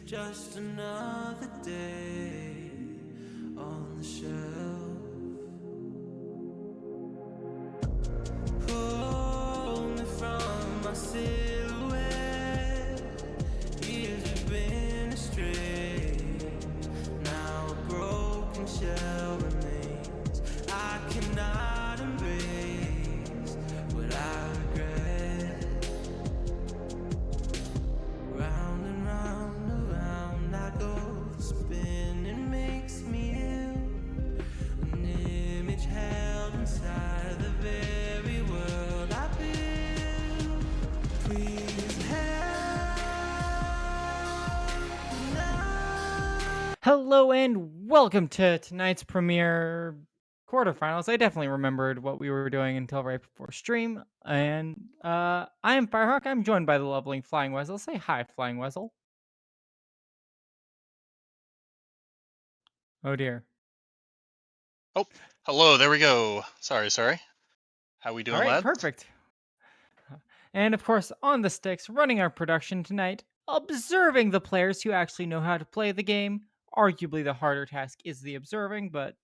just another day on the shelf. Pull me from my silhouette. Years have been astray. Now a broken shell remains. I cannot embrace what I regret. Round and round, around I go. The spinning makes me ill. An image held inside the very world I build. Please help now. Hello and welcome to tonight's premiere quarterfinals. I definitely remembered what we were doing until right before stream. And I am Firehawk. I'm joined by the lovely Flying Weasel. Say hi, Flying Weasel. Oh dear. Oh, hello. There we go. Sorry. How we All doing, right, lads? perfect. And of course, on the sticks, running our production tonight, observing the players who actually know how to play the game. Arguably, the harder task is the observing, but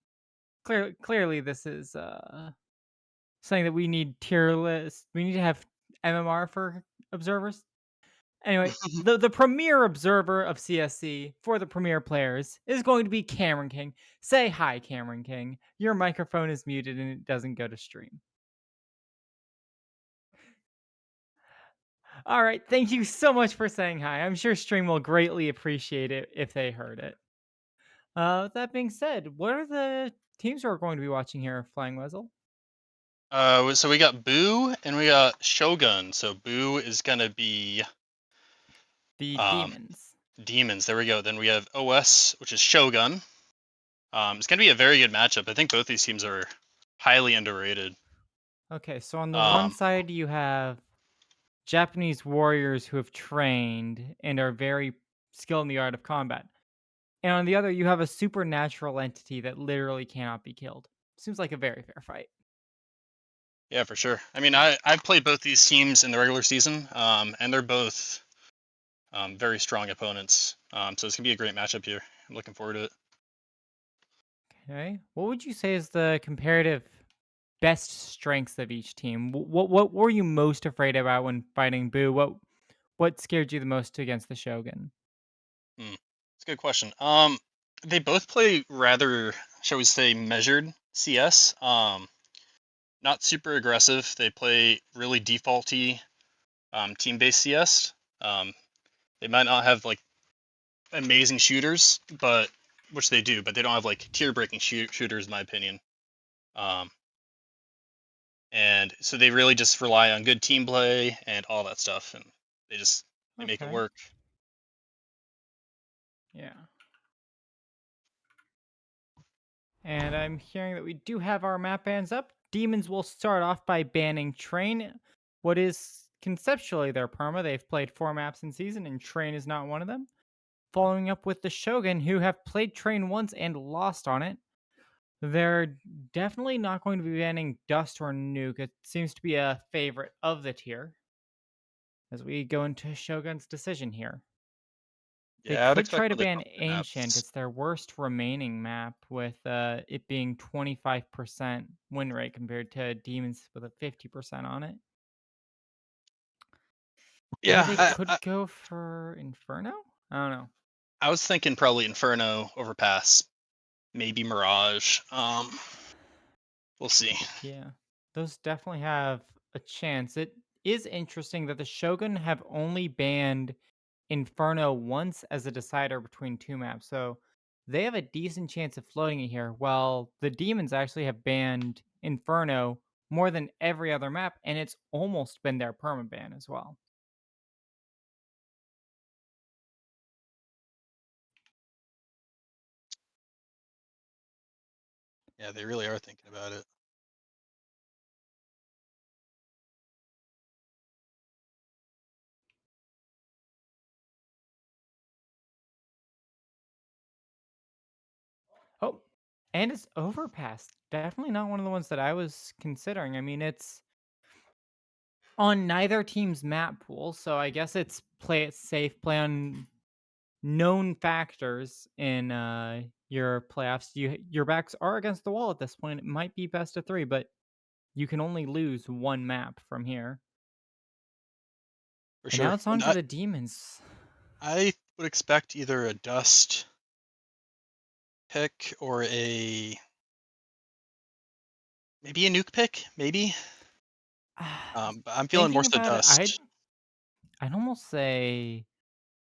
clearly, this is saying that we need tier list. We need to have MMR for observers. Anyway, the premier observer of CSC for the premier players is going to be Cameron King. Say hi, Cameron King. Your microphone is muted and it doesn't go to stream. All right, thank you so much for saying hi. I'm sure stream will greatly appreciate it if they heard it. With that being said, what are the teams we're going to be watching here, Flying Weasel? So we got Boo and we got Shogun. So Boo is gonna be The um, demons. demons. There we go. Then we have OS, which is Shogun. It's gonna be a very good matchup. I think both these teams are highly underrated. Okay, so on the one Um, side you have Japanese warriors who have trained and are very skilled in the art of combat. And on the other, you have a supernatural entity that literally cannot be killed. Seems like a very fair fight. yeah, for sure. I mean, I've played both these teams in the regular season, and they're both very strong opponents. So it's gonna be a great matchup here. I'm looking forward to it. Okay. What would you say is the comparative best strengths of each team? What were you most afraid about when fighting Boo? What scared you the most against the Shogun? It's a good question. They both play rather, shall we say, measured CS. Not super aggressive. They play really defaulty team-based CS. Um, they might not have like amazing shooters, but which they do, but they don't have like tier-breaking shooters, in my opinion. Um, and so they really just rely on good team play and all that stuff, and they make it Okay. work. Yeah. And I'm hearing that we do have our map bans up. Demons will start off by banning Train, what is conceptually their perma. They've played 4 maps in season, and Train is not one of them. Following up with the Shogun, who have played Train once and lost on it. They're definitely not going to be banning Dust or Nuke. It seems to be a favorite of the tier as we go into Shogun's decision here. They Yeah, I'd could expect try to one of the ban top two Ancient. maps. It's their worst remaining map with it being 25% win rate compared to Demons with a 50% on it. Or Yeah, they could go for Inferno? I don't know. I was thinking probably Inferno overpass, maybe Mirage. We'll see. Yeah, those definitely have a chance. It is interesting that the Shogun have only banned Inferno once as a decider between 2 maps, so they have a decent chance of floating it here, while the Demons actually have banned Inferno more than every other map, and it's almost been their permaban as well. Yeah, they really are thinking about it. Oh, and it's Overpass. Definitely not one of the ones that I was considering. I mean, it's on neither team's map pool, so I guess it's play it safe, play on known factors in your playoffs. Your backs are against the wall at this point. It might be best of 3, but you can only lose one map from here. For And now sure. it's on And to the demons. I would expect either a dust pick or maybe a nuke pick, maybe. But I'm feeling more Thinking so about it, I'd dust. I'd almost say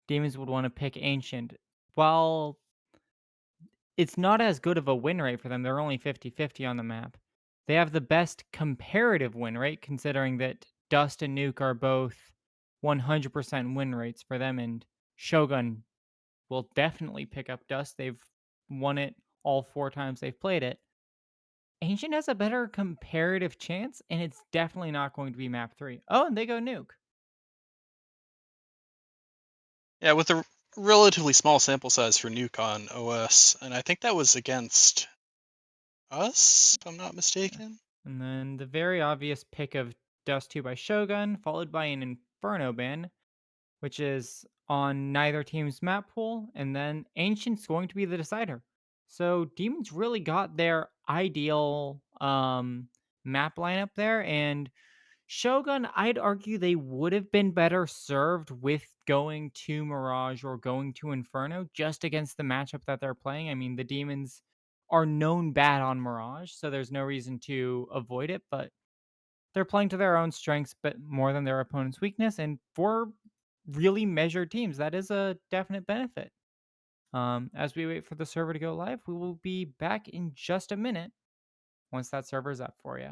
demons would want to pick ancient. While it's not as good of a win rate for them, they're only 50-50 on the map. They have the best comparative win rate, considering that Dust and Nuke are both 100% win rates for them, and Shogun will definitely pick up Dust. They've won it all 4 times they've played it. Ancient has a better comparative chance, and it's definitely not going to be map 3. Oh, and they go Nuke. Yeah, with a relatively small sample size for nuke on OS, and I think that was against us, if I'm not mistaken. And then the very obvious pick of Dust 2 by Shogun, followed by an Inferno ban, which is on neither team's map pool, and then Ancient's going to be the decider. So Demons really got their ideal map lineup there, and Shogun, I'd argue they would have been better served with going to Mirage or going to Inferno just against the matchup that they're playing. I mean, the Demons are known bad on Mirage, so there's no reason to avoid it, but they're playing to their own strengths, but more than their opponent's weakness. And for really measured teams, that is a definite benefit. As we wait for the server to go live, we will be back in just a minute once that server's up for you.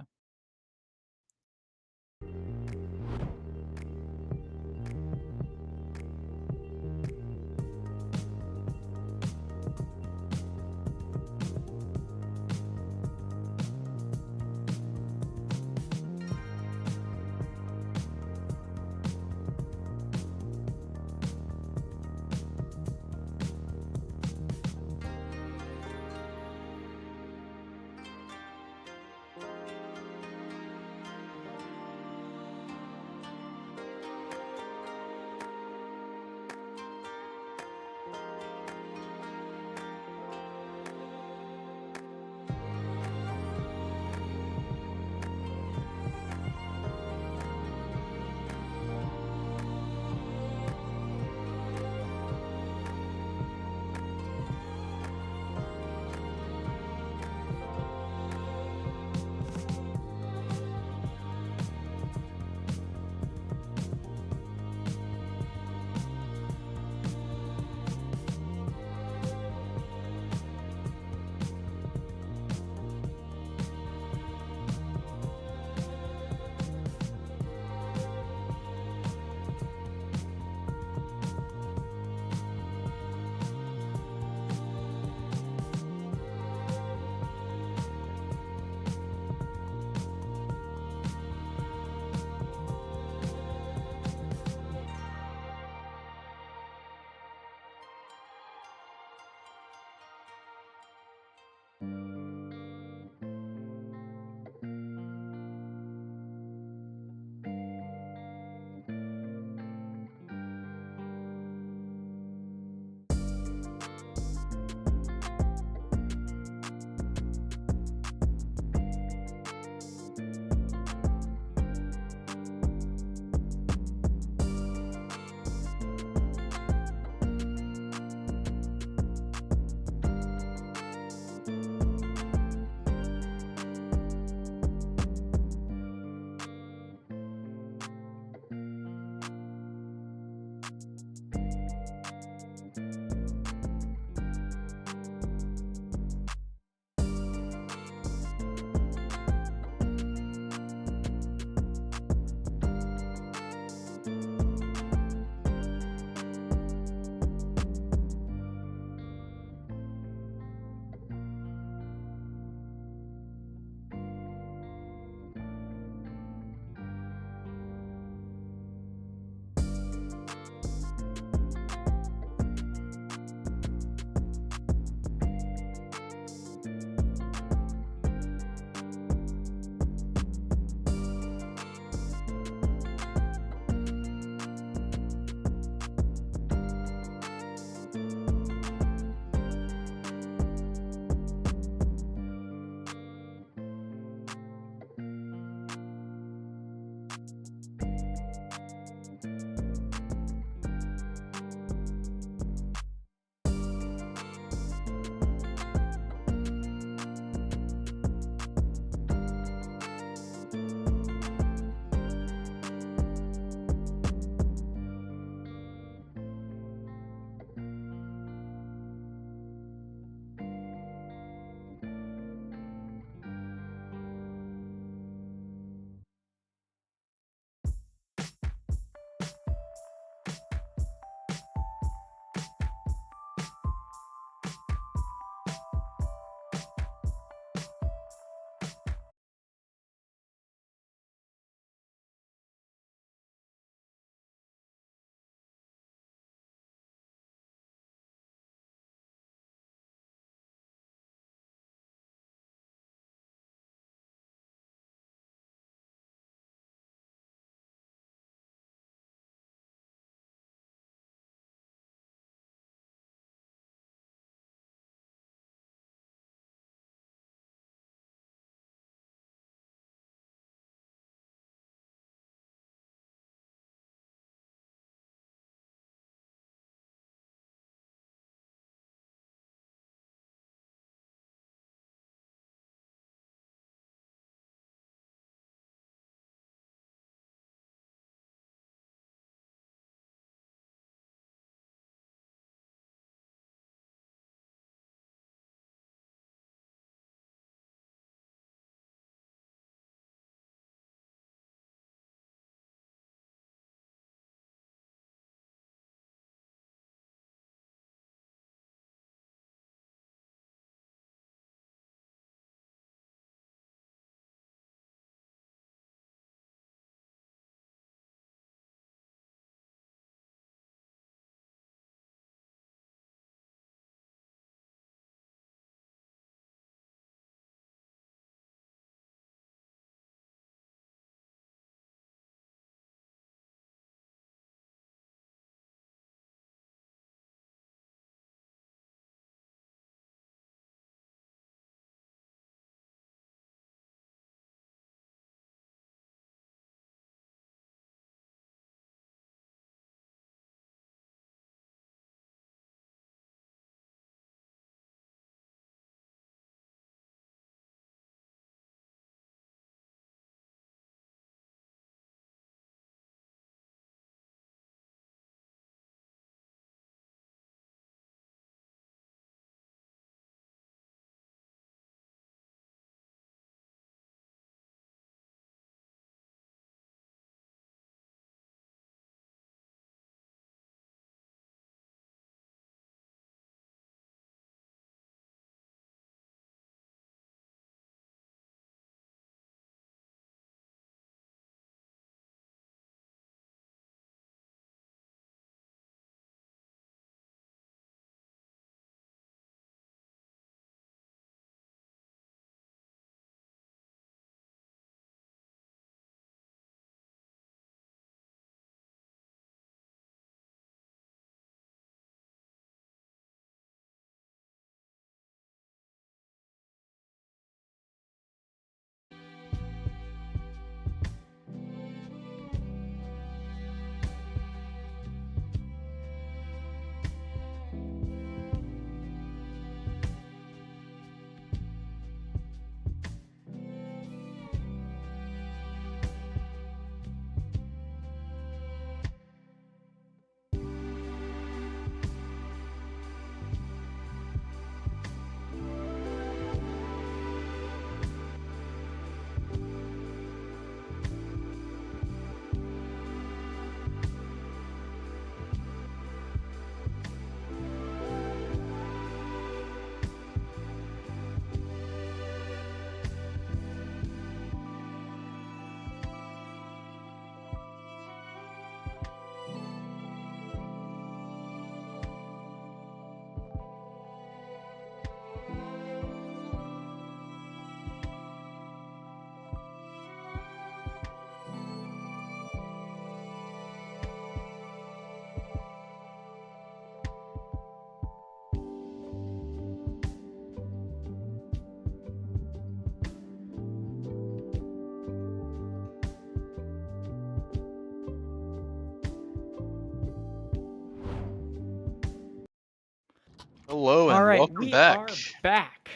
Hello All and right, welcome we back. are back.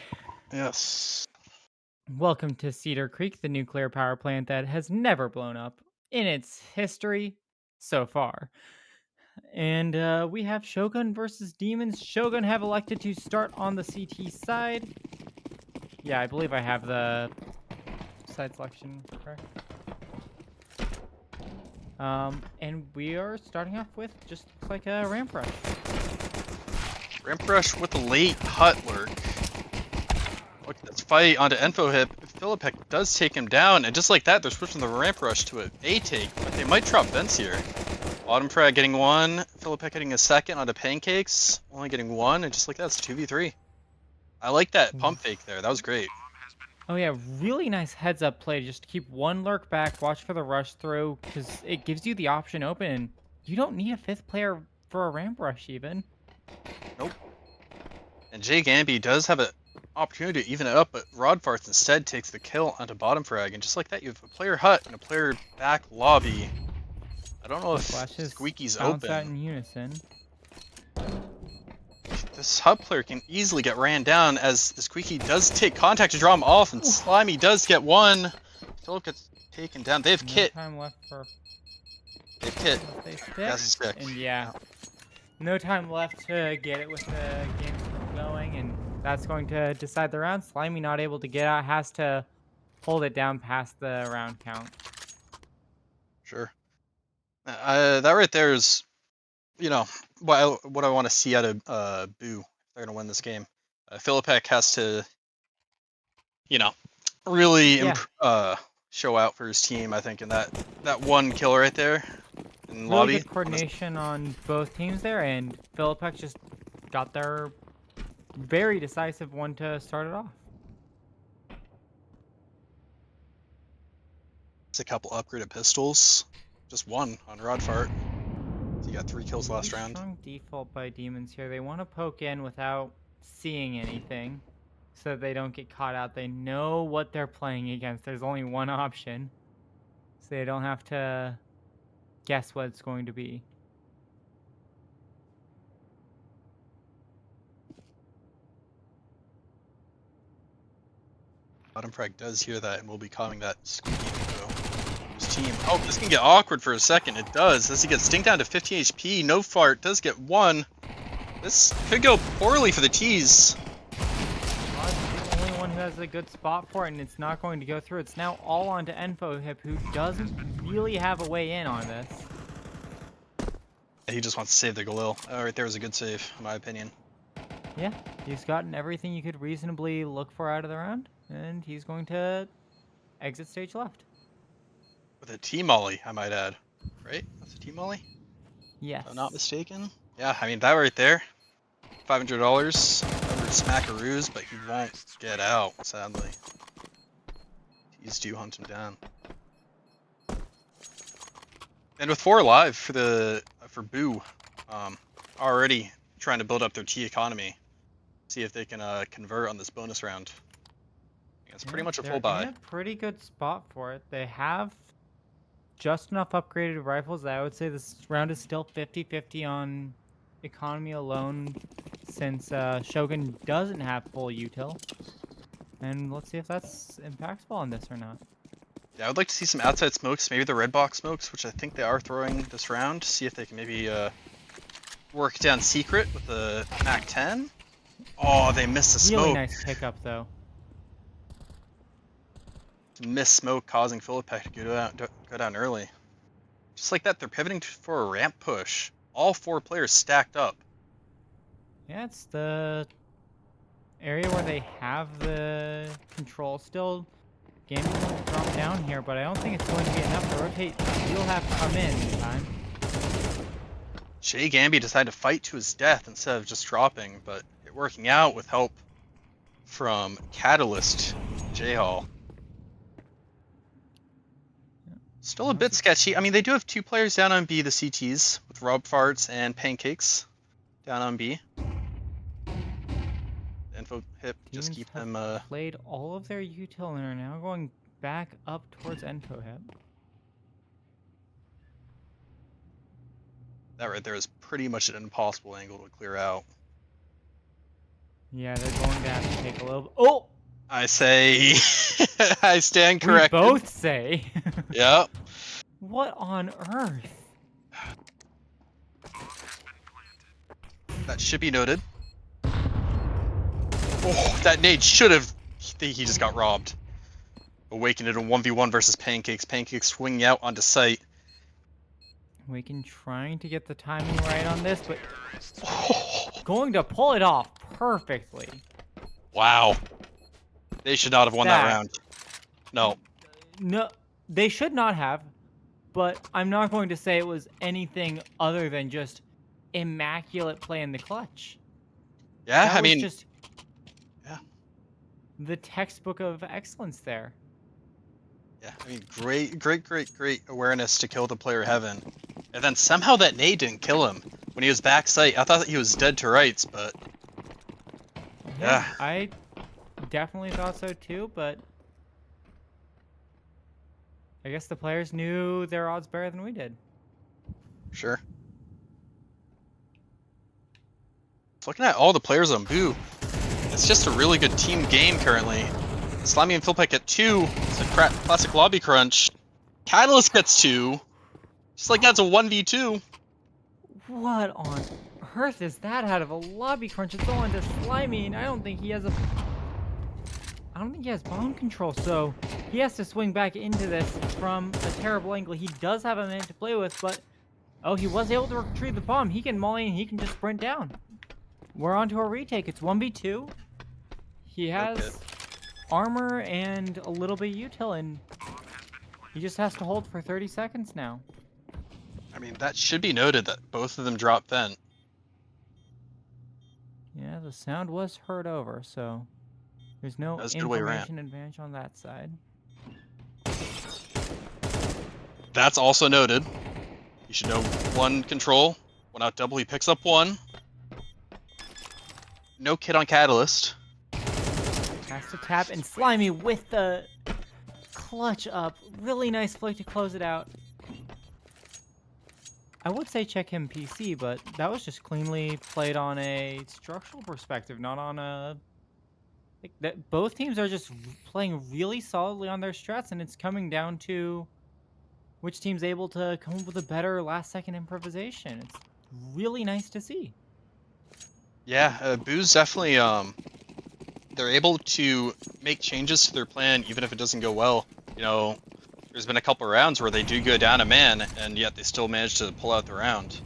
Yes. Welcome to Cedar Creek, the nuclear power plant that has never blown up in its history so far. And we have Shogun versus Demons. Shogun have elected to start on the CT side. Yeah, I believe I have the side selection correct. And we are starting off with just looks like a ramp rush. Ramp rush with a late hut lurk. Look at this fight onto Info Hip. Philippek does take him down, and just like that, they're switching the ramp rush to a take, but they might drop vents here. Bottom frag getting one, Philippek getting a second onto Pancakes, only getting one, and just like that, it's 2v3. I like that pump fake there, that was great. Oh yeah, really nice heads up play. Just keep one lurk back, watch for the rush through, because it gives you the option open. And you don't need a fifth player for a ramp rush even. Nope. And Jay Gamby does have an opportunity to even it up, but Rodfarts instead takes the kill onto bottom frag, and just like that, you have a player hut and a player back lobby. I don't know if Flashes Squeaky's bounce out open. in unison. This hub player can easily get ran down as the Squeaky does take contact to draw him off, and Slimy does get one. Philip gets taken down. They have No Kit. time left for They have Kit. they stick. That's a stick. And yeah, no time left to get it with the game going, and that's going to decide the round. Slimy not able to get out, has to hold it down past the round count. Sure. That right there is, what I want to see out of Boo. If they're gonna win this game. Philippek has to, really show out for his team. I think in that one kill right there in Really lobby. good coordination on both teams there, and Philippek just got their very decisive one to start it off. It's a couple upgraded pistols. Just one on Rodfart. So you got 3 kills Really last round. strong default by Demons here. They want to poke in without seeing anything so that they don't get caught out. They know what they're playing against. There's only one option, so they don't have to guess what it's going to be. Bottom frag does hear that and will be calling that Squeaky to his team. Oh, this can get awkward for a second. It does. As he gets stinked down to 50 HP. No fart does get one. This could go poorly for the T's. Odd's the only one who has a good spot for it, and it's not going to go through. It's now all onto Enfohip, who doesn't really have a way in on this. He just wants to save the Galil. Oh, right there was a good save, in my opinion. Yeah, he's gotten everything you could reasonably look for out of the round, and he's going to exit stage left. With a T-Molly, I might add. Right? That's a T-Molly? Yes. If I'm not mistaken. Yeah, I mean, that right there. $500 over Smackaroos, but he won't get out, sadly. He's do hunt him down. And with 4 alive for Boo, already trying to build up their T economy. See if they can convert on this bonus round. It's pretty much a full buy. They're in a pretty good spot for it. They have just enough upgraded rifles that I would say this round is still 50-50 on economy alone, since Shogun doesn't have full util. And let's see if that's impactful on this or not. Yeah, I would like to see some outside smokes, maybe the red box smokes, which I think they are throwing this round. See if they can maybe work down secret with the Mac 10. Oh, they missed the smoke. Really nice pickup though. Missed smoke causing Philippek to go down early. Just like that, they're pivoting for a ramp push. All 4 players stacked up. Yeah, it's the area where they have the control still. Gaming will drop down here, but I don't think it's going to be enough to rotate. He'll have to come in this time. Jay Gamby decided to fight to his death instead of just dropping, but it working out with help from Catalyst J-Hall. Still a bit sketchy. I mean, they do have 2 players down on B, the CTs, with Rob Farts and Pancakes down on B. Info Hip, just Teams keep have them. played all of their util and are now going back up towards Enfohip. That right there is pretty much an impossible angle to clear out. Yeah, they're going to have to take a little. Oh, I say, I stand we corrected. both say. Yep. What on earth? That should be noted. Oh, that nade should have. He just got robbed. Awakened in a 1v1 versus Pancakes. Pancakes swinging out onto site. Waken trying to get the timing right on this, but going to pull it off perfectly. Wow. They should not have won that round. No. No, they should not have, but I'm not going to say it was anything other than just immaculate play in the clutch. Yeah, That I was mean, just yeah. the textbook of excellence there. Yeah, I mean, great awareness to kill the player Heaven. And then somehow that nade didn't kill him. When he was back sight, I thought that he was dead to rights, but... Yeah. I definitely thought so too, but I guess the players knew their odds better than we did. Sure. Looking at all the players on Boo, it's just a really good team game currently. Slimy and Philpek get 2. It's a classic lobby crunch. Catalyst gets 2. Just like that's a 1v2. What on earth is that out of a lobby crunch? It's going to Slimy, and I don't think he has bomb control, so he has to swing back into this from a terrible angle. He does have a minute to play with, but oh, he was able to retrieve the bomb. He can molly and he can just sprint down. We're on to a retake. It's 1v2. He has armor and a little bit of util, and he just has to hold for 30 seconds now. I mean, that should be noted that both of them dropped vent. Yeah, the sound was heard over, so there's no information advantage on that side. That's also noted. You should know 1 control. 1 out double, he picks up 1. No kit on Catalyst. Has to tap, and Slimy with the clutch up. Really nice flick to close it out. I would say check him PC, but that was just cleanly played on a structural perspective, not on a... Like that. Both teams are just playing really solidly on their strats, and it's coming down to which team's able to come up with a better last-second improvisation. It's really nice to see. Yeah, Boo's definitely, they're able to make changes to their plan even if it doesn't go well. You know, there's been a couple rounds where they do go down a man, and yet they still manage to pull out the round.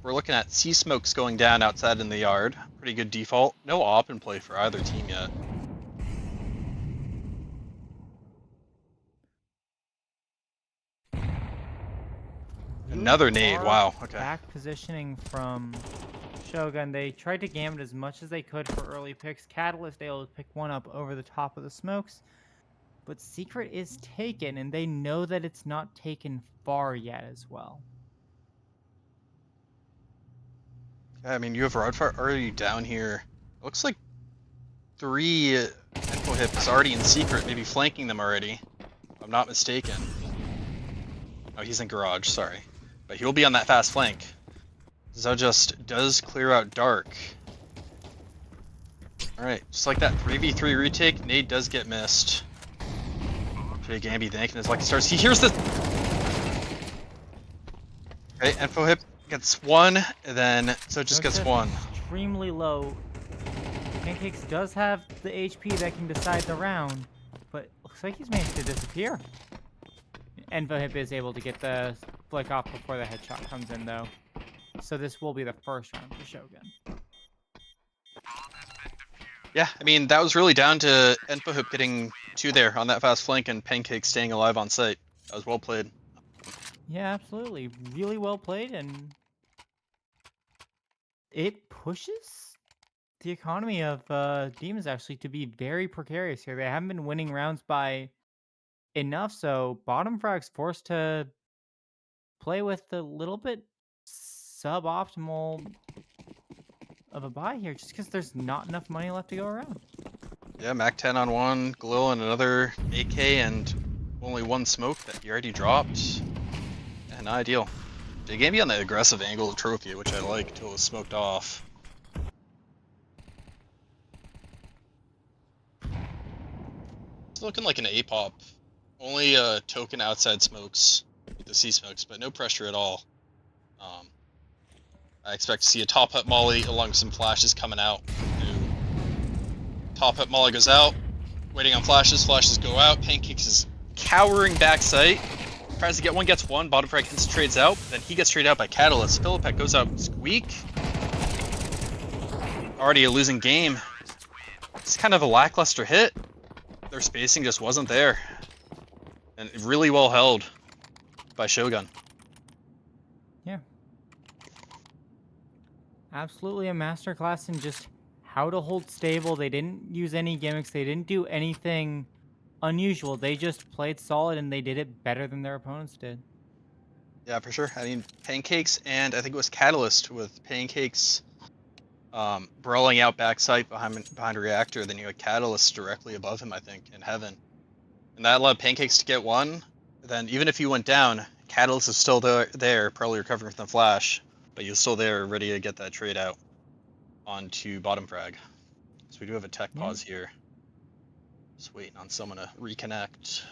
We're looking at Sea Smokes going down outside in the yard. Pretty good default. No op in play for either team yet. Another nade, wow, okay. Back positioning from Shogun. They tried to game it as much as they could for early picks. Catalyst able to pick one up over the top of the smokes. But Secret is taken, and they know that it's not taken far yet as well. Yeah, I mean, you have Rodfire already down here. Looks like 3 info hips already in Secret, maybe flanking them already, if I'm not mistaken. Oh, he's in garage, sorry. But he'll be on that fast flank. Zojust does clear out Dark. Alright, just like that 3v3 retake, nade does get missed. Big Ambi thanking his lucky stars. He hears the... Okay, info hip gets 1, and then Zojust gets 1. Extremely low. Pancakes does have the HP that can decide the round, but looks like he's managed to disappear. Envohip is able to get the flick off before the headshot comes in, though. So this will be the first round for Shogun. Yeah, I mean, that was really down to Enfohip getting 2 there on that fast flank and Pancake staying alive on site. That was well played. Yeah, absolutely. Really well played, and it pushes the economy of Demons actually to be very precarious here. They haven't been winning rounds by enough, so bottom frag's forced to play with a little bit suboptimal of a buy here, just because there's not enough money left to go around. Yeah, Mac 10 on 1, Glil and another AK, and only 1 smoke that he already dropped. Yeah, not ideal. They gave me on the aggressive angle of trophy, which I like, until it was smoked off. looking like an A-pop. Only token outside smokes with the C smokes, but no pressure at all. I expect to see a top hut molly along with some flashes coming out. Top hut molly goes out, waiting on flashes. Flashes go out. Pancakes is cowering back sight. Tries to get one, gets one. Bottom frag hits, trades out. Then he gets traded out by Catalyst. Philippek goes out squeak. Already a losing game. It's kind of a lackluster hit. Their spacing just wasn't there. And really well held by Shogun. Yeah. Absolutely a masterclass in just how to hold stable. They didn't use any gimmicks. They didn't do anything unusual. They just played solid and they did it better than their opponents did. Yeah, for sure. I mean, Pancakes and I think it was Catalyst with Pancakes brawling out backside behind Reactor. Then you had Catalyst directly above him, I think, in Heaven. And that allowed Pancakes to get one. Then even if you went down, Catalyst is still there, probably recovering from the flash, but you're still there, ready to get that trade out onto bottom frag. So we do have a tech pause here. Just waiting on someone to reconnect.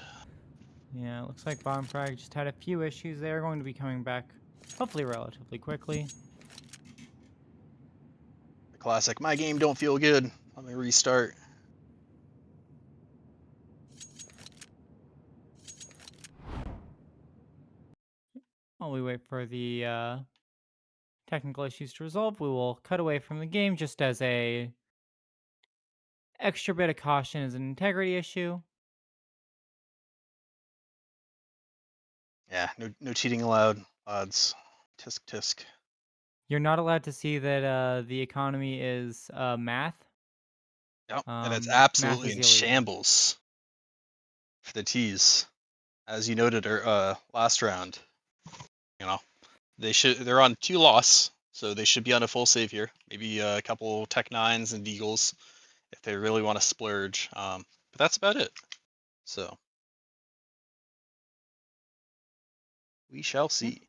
Yeah, it looks like bottom frag just had a few issues. They're going to be coming back, hopefully relatively quickly. The classic, my game don't feel good. Let me restart. While we wait for the technical issues to resolve, we will cut away from the game just as a extra bit of caution as an integrity issue. Yeah, no cheating allowed, lads. Tisk tisk. You're not allowed to see that the economy is math. Yep, and it's Math absolutely is in illegal. shambles for the T's, as you noted last round. You know, they're on 2 loss, so they should be on a full save here. Maybe a couple Tech 9s and Deagles if they really want to splurge. But that's about it. So we shall see.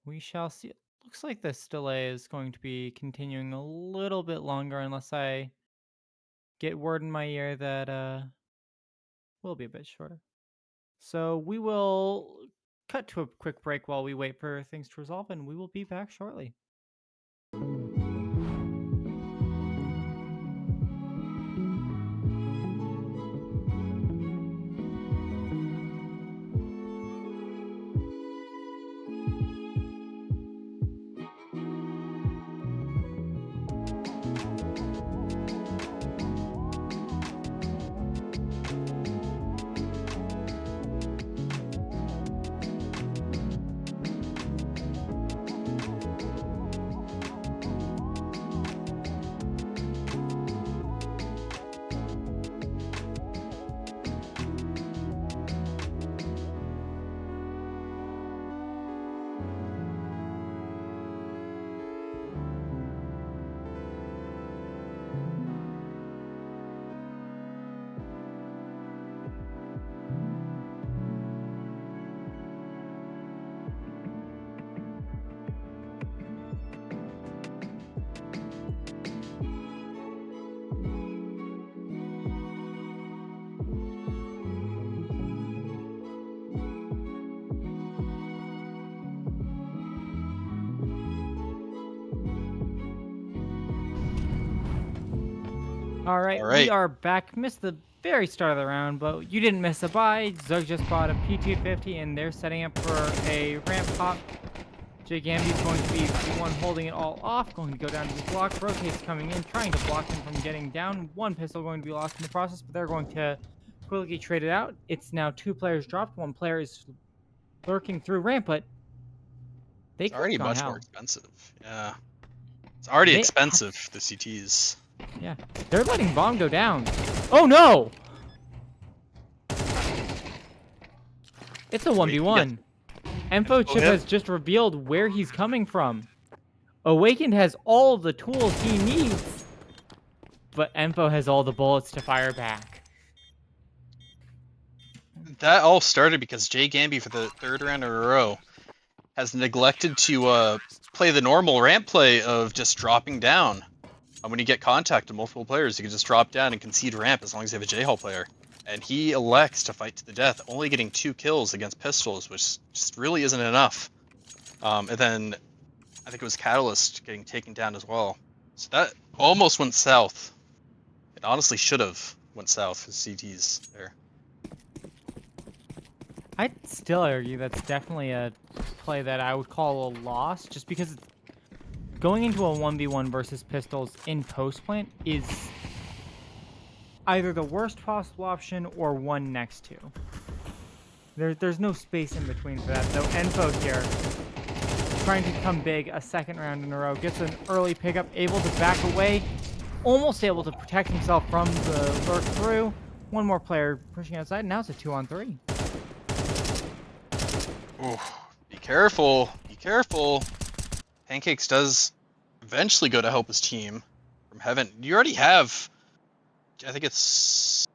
We shall see. It looks like this delay is going to be continuing a little bit longer unless I get word in my ear that will be a bit shorter. So we will cut to a quick break while we wait for things to resolve, and we will be back shortly. All right, we are back. Missed the very start of the round, but you didn't miss a buy. Zug just bought a P250, and they're setting up for a ramp pop. Jake Amby's going to be the one holding it all off, going to go down to the block. Rotate's coming in, trying to block him from getting down. One pistol going to be lost in the process, but they're going to quickly trade it out. It's now 2 players dropped. 1 player is lurking through ramp, but they It's already much hell. more expensive. Yeah. It's already expensive, the CTs. Yeah. They're letting bomb go down. Oh no! It's a 1v1. Enfo Chip has just revealed where he's coming from. Awakened has all the tools he needs, but Enfo has all the bullets to fire back. That all started because Jay Gamby, for the 3rd round in a row, has neglected to play the normal ramp play of just dropping down. And when you get contact with multiple players, you can just drop down and concede ramp as long as you have a J-Hall player. And he elects to fight to the death, only getting 2 kills against pistols, which just really isn't enough. And then I think it was Catalyst getting taken down as well. So that almost went south. It honestly should have went south with CTs there. I'd still argue that's definitely a play that I would call a loss, just because going into a 1v1 versus pistols in post plant is either the worst possible option or one next to. There's no space in between for that. So Enfo here, trying to come big a second round in a row, gets an early pickup, able to back away, almost able to protect himself from the lurk through. One more player pushing outside, now it's a 2-on-3. Ooh, be careful, be careful. Pancakes does eventually go to help his team from heaven. You already have, I think it's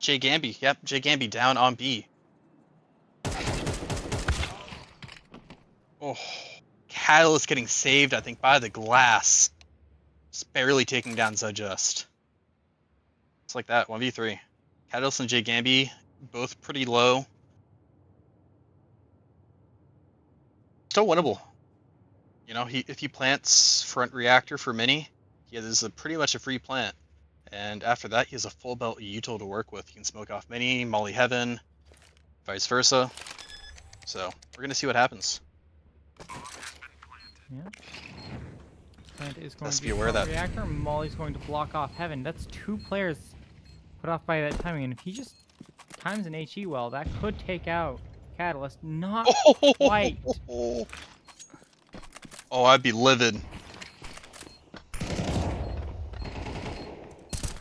Jay Gamby. Yep, Jay Gamby down on B. Oh, Catalyst getting saved, I think, by the glass. Just barely taking down Zudjust. It's like that, 1v3. Catalyst and Jay Gamby, both pretty low. Still winnable. You know, if he plants front reactor for mini, he has pretty much a free plant. And after that, he has a full belt util to work with. He can smoke off mini, molly heaven, vice versa. So we're gonna see what happens. Yeah. Plant is going Let's to be aware of that. reactor. Molly's going to block off heaven. That's 2 players put off by that timing, and if he just times an HE well, that could take out Catalyst. Not quite. Oh, I'd be livid.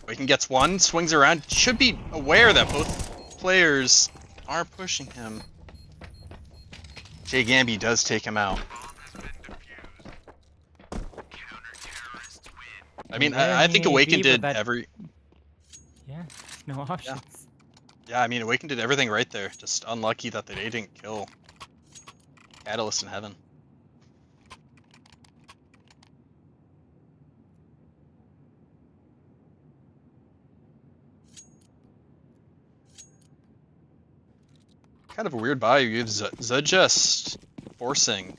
Waken gets one, swings around. Should be aware that both players are pushing him. Jay Gamby does take him out. I mean, I think Awaken did every... Yeah, no options. Yeah, I mean, Awaken did everything right there. Just unlucky that they didn't kill Catalyst in heaven. Kind of a weird buy. You have Zud just forcing,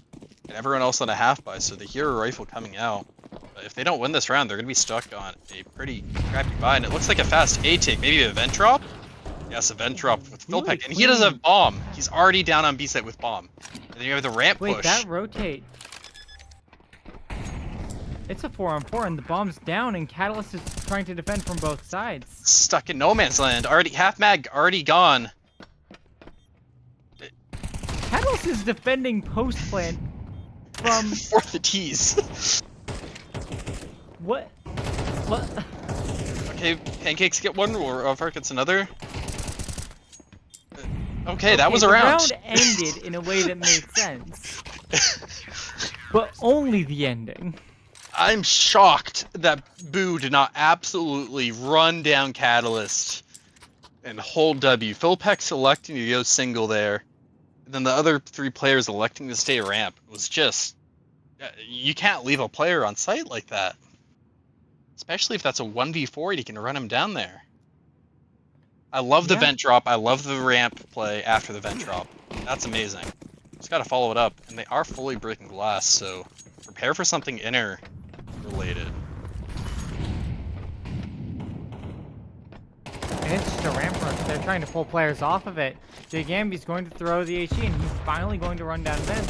and everyone else on a half buy, so the hero rifle coming out. But if they don't win this round, they're going to be stuck on a pretty crappy buy, and it looks like a fast A take. Maybe a vent drop? Yes, a vent drop with Philpeck, and he doesn't have bomb. He's already down on B site with bomb. And then you have the ramp push. Wait, that rotate. It's a 4-on-4, and the bomb's down, and Catalyst is trying to defend from both sides. Stuck in no man's land. Already half mag, already gone. Catalyst is defending post plant from For the tease. what? What? Okay, Pancakes get one, or Fark gets another. Okay, that was a round. The round ended in a way that made sense. But only the ending. I'm shocked that Boo did not absolutely run down Catalyst and hold W. Philpeck selecting to go single there. And then the other 3 players electing to stay ramp was just... You can't leave a player on site like that. Especially if that's a 1v4 and you can run him down there. I love the vent drop. I love the ramp play after the vent drop. That's amazing. Just gotta follow it up. And they are fully breaking glass, so prepare for something inner related. And it's just a ramp rush. They're trying to pull players off of it. Jay Gamby's going to throw the HE, and he's finally going to run down vent.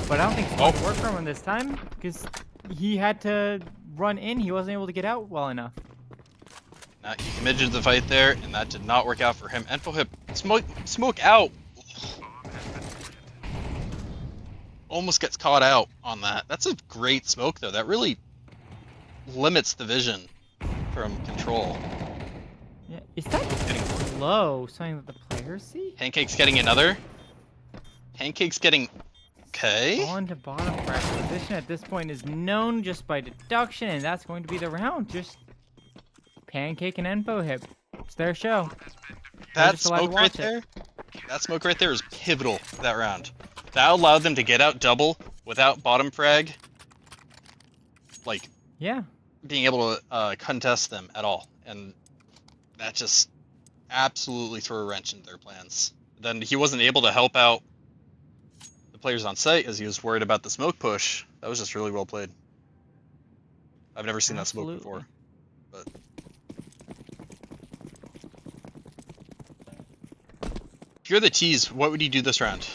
But I don't think it's going to work for him this time, because he had to run in. He wasn't able to get out well enough. Now, he committed to the fight there, and that did not work out for him. Enfo hip, smoke out. Almost gets caught out on that. That's a great smoke, though. That really limits the vision from control. Yeah, is that low? Something that the players see? Pancake's getting another. Pancake's getting... Okay. On to bottom crash. Position at this point is known just by deduction, and that's going to be the round. Just Pancake and Enfo hip. It's their show. That smoke right there, that smoke right there is pivotal for that round. That allowed them to get out double without bottom frag. Like, yeah, being able to contest them at all, and that just absolutely threw a wrench into their plans. Then he wasn't able to help out the players on site as he was worried about the smoke push. That was just really well played. I've never seen that smoke before. Absolutely. But if you're the tease, what would you do this round?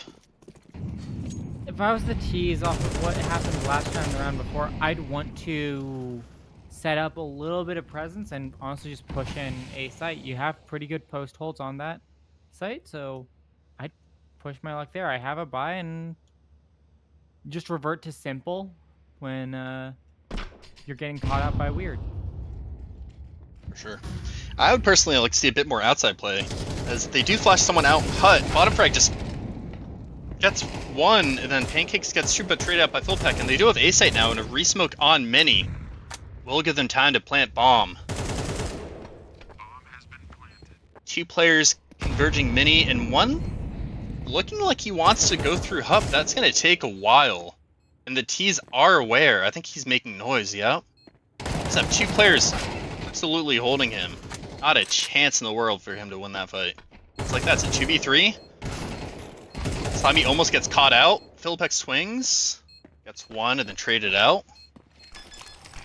If I was the tease off of what happened last time the round before, I'd want to set up a little bit of presence and honestly just push in a site. You have pretty good post holds on that site, so I'd push my luck there. I have a buy and just revert to simple when you're getting caught out by weird. For sure. I would personally like to see a bit more outside play, as they do flash someone out. Hut, bottom frag just gets one, and then Pancakes gets two, but trade out by Philpek, and they do have A site now, and a resmoke on many will give them time to plant bomb. Two players converging mini, and one looking like he wants to go through Hup. That's going to take a while, and the T's are aware. I think he's making noise, yeah? Just have two players absolutely holding him. Not a chance in the world for him to win that fight. It's like that's a 2v3. Slimy almost gets caught out. Philpek swings. Gets one and then traded out.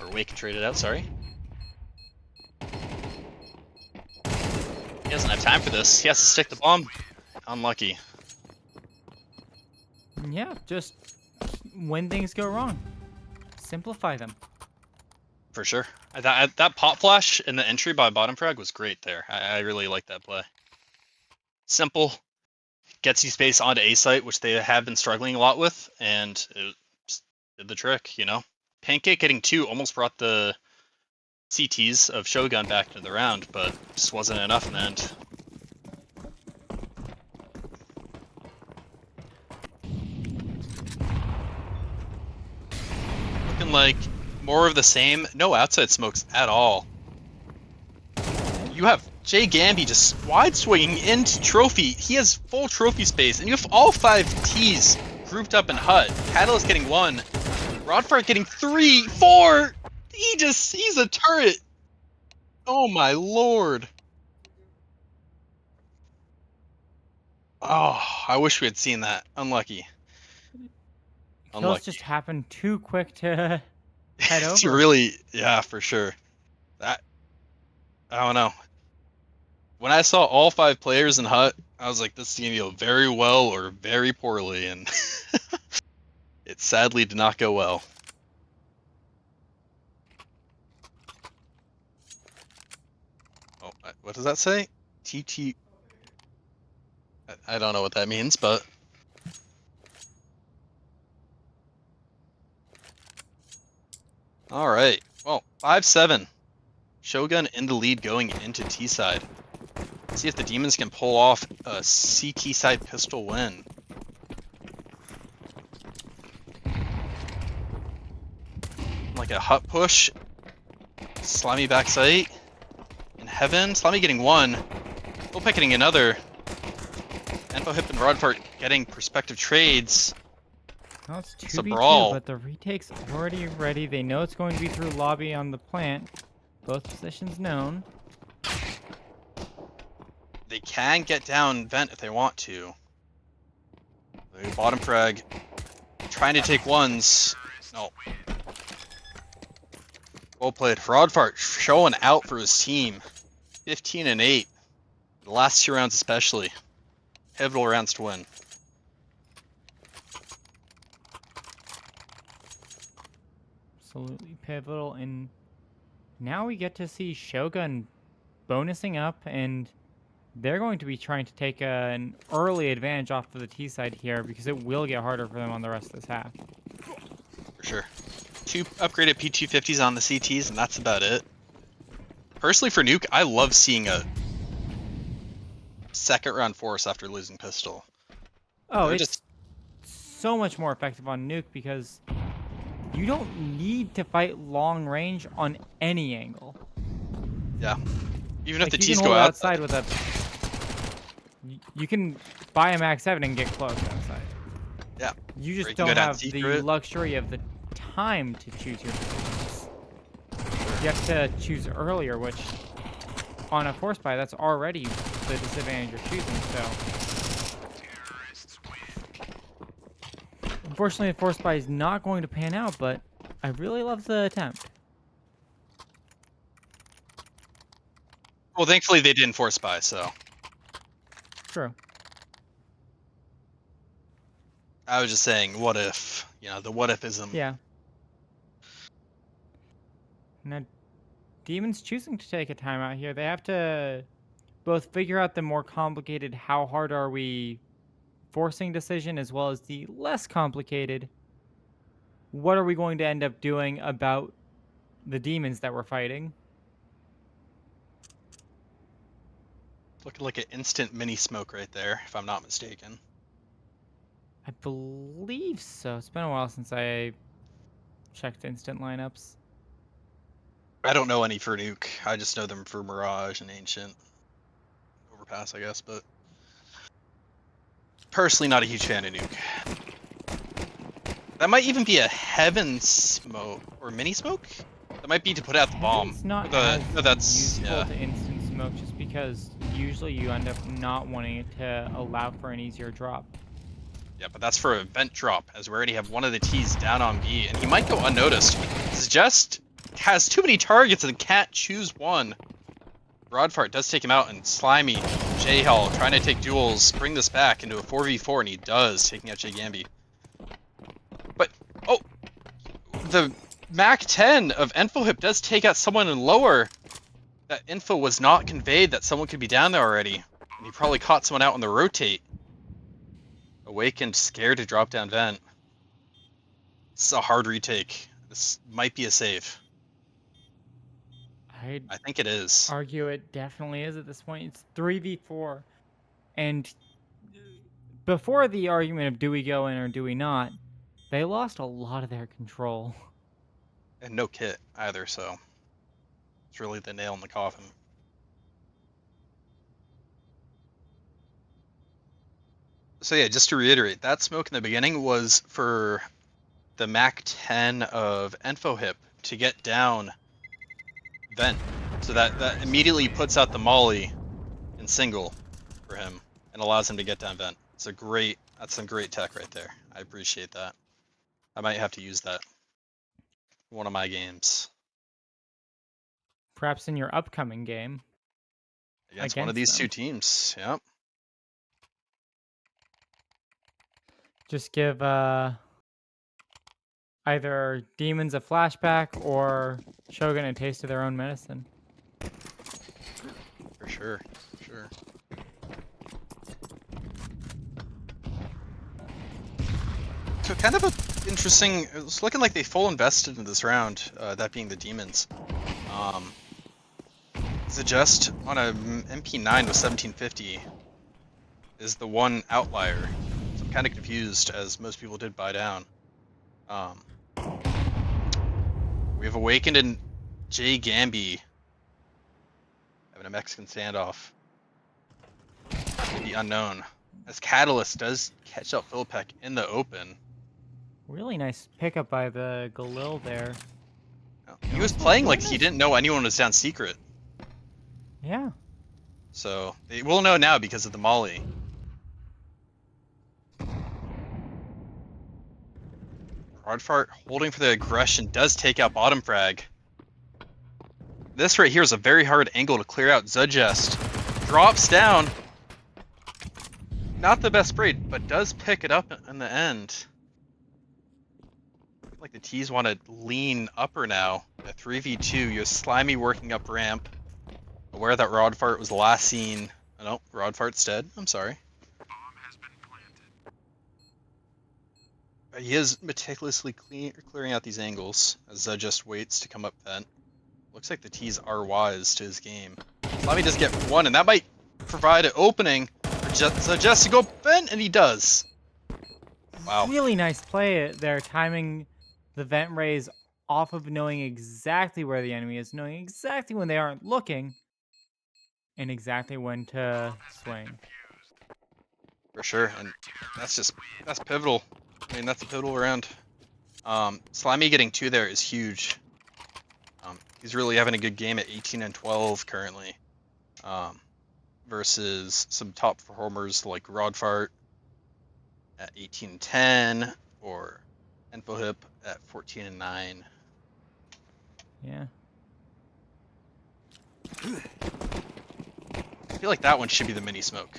Or Wake and traded out, sorry. He doesn't have time for this. He has to stick the bomb. Unlucky. Yeah, just when things go wrong, simplify them. For sure. That pop flash in the entry by bottom frag was great there. I really like that play. Simple. Gets you space onto A site, which they have been struggling a lot with, and it just did the trick, you know? Pancake getting two almost brought the CTs of Shogun back into the round, but just wasn't enough in the end. Looking like more of the same. No outside smokes at all. You have Jay Gamby just wide swinging into trophy. He has full trophy space, and you have all 5 T's grouped up in Hut. Catalyst getting 1. Rodfart getting 3, 4. He's a turret. Oh my lord. Oh, I wish we had seen that. Unlucky. Kills just happened too quick to head over. It's really, yeah, for sure. I don't know. When I saw all 5 players in Hut, I was like, this is going to go very well or very poorly, and it sadly did not go well. Oh, what does that say? TT... I don't know what that means, but... Alright, well, 5-7. Shogun in the lead going into T side. See if the Demons can pull off a CT side pistol win. Like a Hut push. Slimy backside. In heaven. Slimy getting 1. Philpek getting another. Enfo Hip and Rodfart getting perspective trades. Well, it's It's a 2v2, brawl. but the retake's already ready. They know it's going to be through lobby on the plant. Both positions known. They can get down vent if they want to. The bottom frag trying to take ones. No. Well played. Rodfart showing out for his team. 15 and 8. The last 2 rounds especially. Pivotal rounds to win. Absolutely pivotal. And now we get to see Shogun bonusing up, and they're going to be trying to take an early advantage off of the T side here because it will get harder for them on the rest of this half. For sure. 2 upgraded P250s on the CTs, and that's about it. Personally, for Nuke, I love seeing a second round force after losing pistol. Oh, They're it's just so much more effective on Nuke because you don't need to fight long range on any angle. yeah. Even if Like, the you T's can go hold outside. with a. You can buy a Max 7 and get close outside. Yeah. You Or just you can go don't down have the secret. luxury of the time to choose your positions. Sure. you have to choose earlier, which on a force buy, that's already the disadvantage you're choosing, so. Unfortunately, the force buy is not going to pan out, but I really love the attempt. Well, thankfully they didn't force buy, so. True. I was just saying, what if? You know, the what ifism. Yeah. Now, Demon's choosing to take a timeout here. They have to both figure out the more complicated how hard are we forcing decision, as well as the less complicated what are we going to end up doing about the demons that we're fighting. Looking like an instant mini smoke right there, if I'm not mistaken. I believe so. It's been a while since I checked instant lineups. I don't know any for Nuke. I just know them for Mirage and Ancient. Overpass, I guess, but personally not a huge fan of Nuke. That might even be a Heaven Smoke or Mini Smoke? That might be to put out the bomb. It's not The, as no, that's useful yeah. to instant smoke just because usually you end up not wanting it to allow for an easier drop. Yeah, but that's for a vent drop, as we already have one of the T's down on B, and he might go unnoticed. Just has too many targets and can't choose one. Rodfart does take him out, and Slimy, J-Hall, trying to take duels, bring this back into a 4v4, and he does, taking out J Gambi. But, oh, the Mac 10 of Enfohip does take out someone in lower. That info was not conveyed that someone could be down there already, and he probably caught someone out on the rotate. Awakened, scared to drop down vent. This is a hard retake. This might be a save. I'd I think it is. argue it definitely is at this point. It's 3v4. And before the argument of do we go in or do we not, they lost a lot of their control. And no kit either, so it's really the nail in the coffin. So yeah, just to reiterate, that smoke in the beginning was for the Mac 10 of Enfohip to get down vent. So that immediately puts out the molly in single for him and allows him to get down vent. That's some great tech right there. I appreciate that. I might have to use that in one of my games. Perhaps in your upcoming game. Against one of these two teams, yep. Just give either demons a flashback or Shogun a taste of their own medicine. For sure, for sure. So kind of a interesting. It's looking like they full invested in this round. That being the demons. Suggest on a MP9 with 1750 is the one outlier. So I'm kind of confused, as most people did buy down. We have Awakened and J Gambi having a Mexican standoff. The unknown. As Catalyst does catch up Philipek in the open. Really nice pickup by the Galil there. He was playing like he didn't know anyone was down secret. Yeah. So they will know now because of the molly. Rodfart holding for the aggression does take out bottom frag. This right here is a very hard angle to clear out. Zudgest drops down. Not the best braid, but does pick it up in the end. Like the T's want to lean upper now. A 3v2, you're Slimy working up ramp. Aware that Rodfart was last seen. Oh, no, Rodfart's dead. I'm sorry. He is meticulously clearing out these angles as Zud just waits to come up vent. Looks like the T's are wise to his game. Slimy does get one, and that might provide an opening for Zud just to go vent, and he does. Wow. Really nice play there, timing the vent raise off of knowing exactly where the enemy is, knowing exactly when they aren't looking, and exactly when to swing. For sure, and that's pivotal. I mean, that's a pivotal round. Slimy getting two there is huge. He's really having a good game at 18-12 currently, versus some top performers like Rodfart at 18-10 or Infohip at 14-9. Yeah. I feel like that one should be the mini smoke.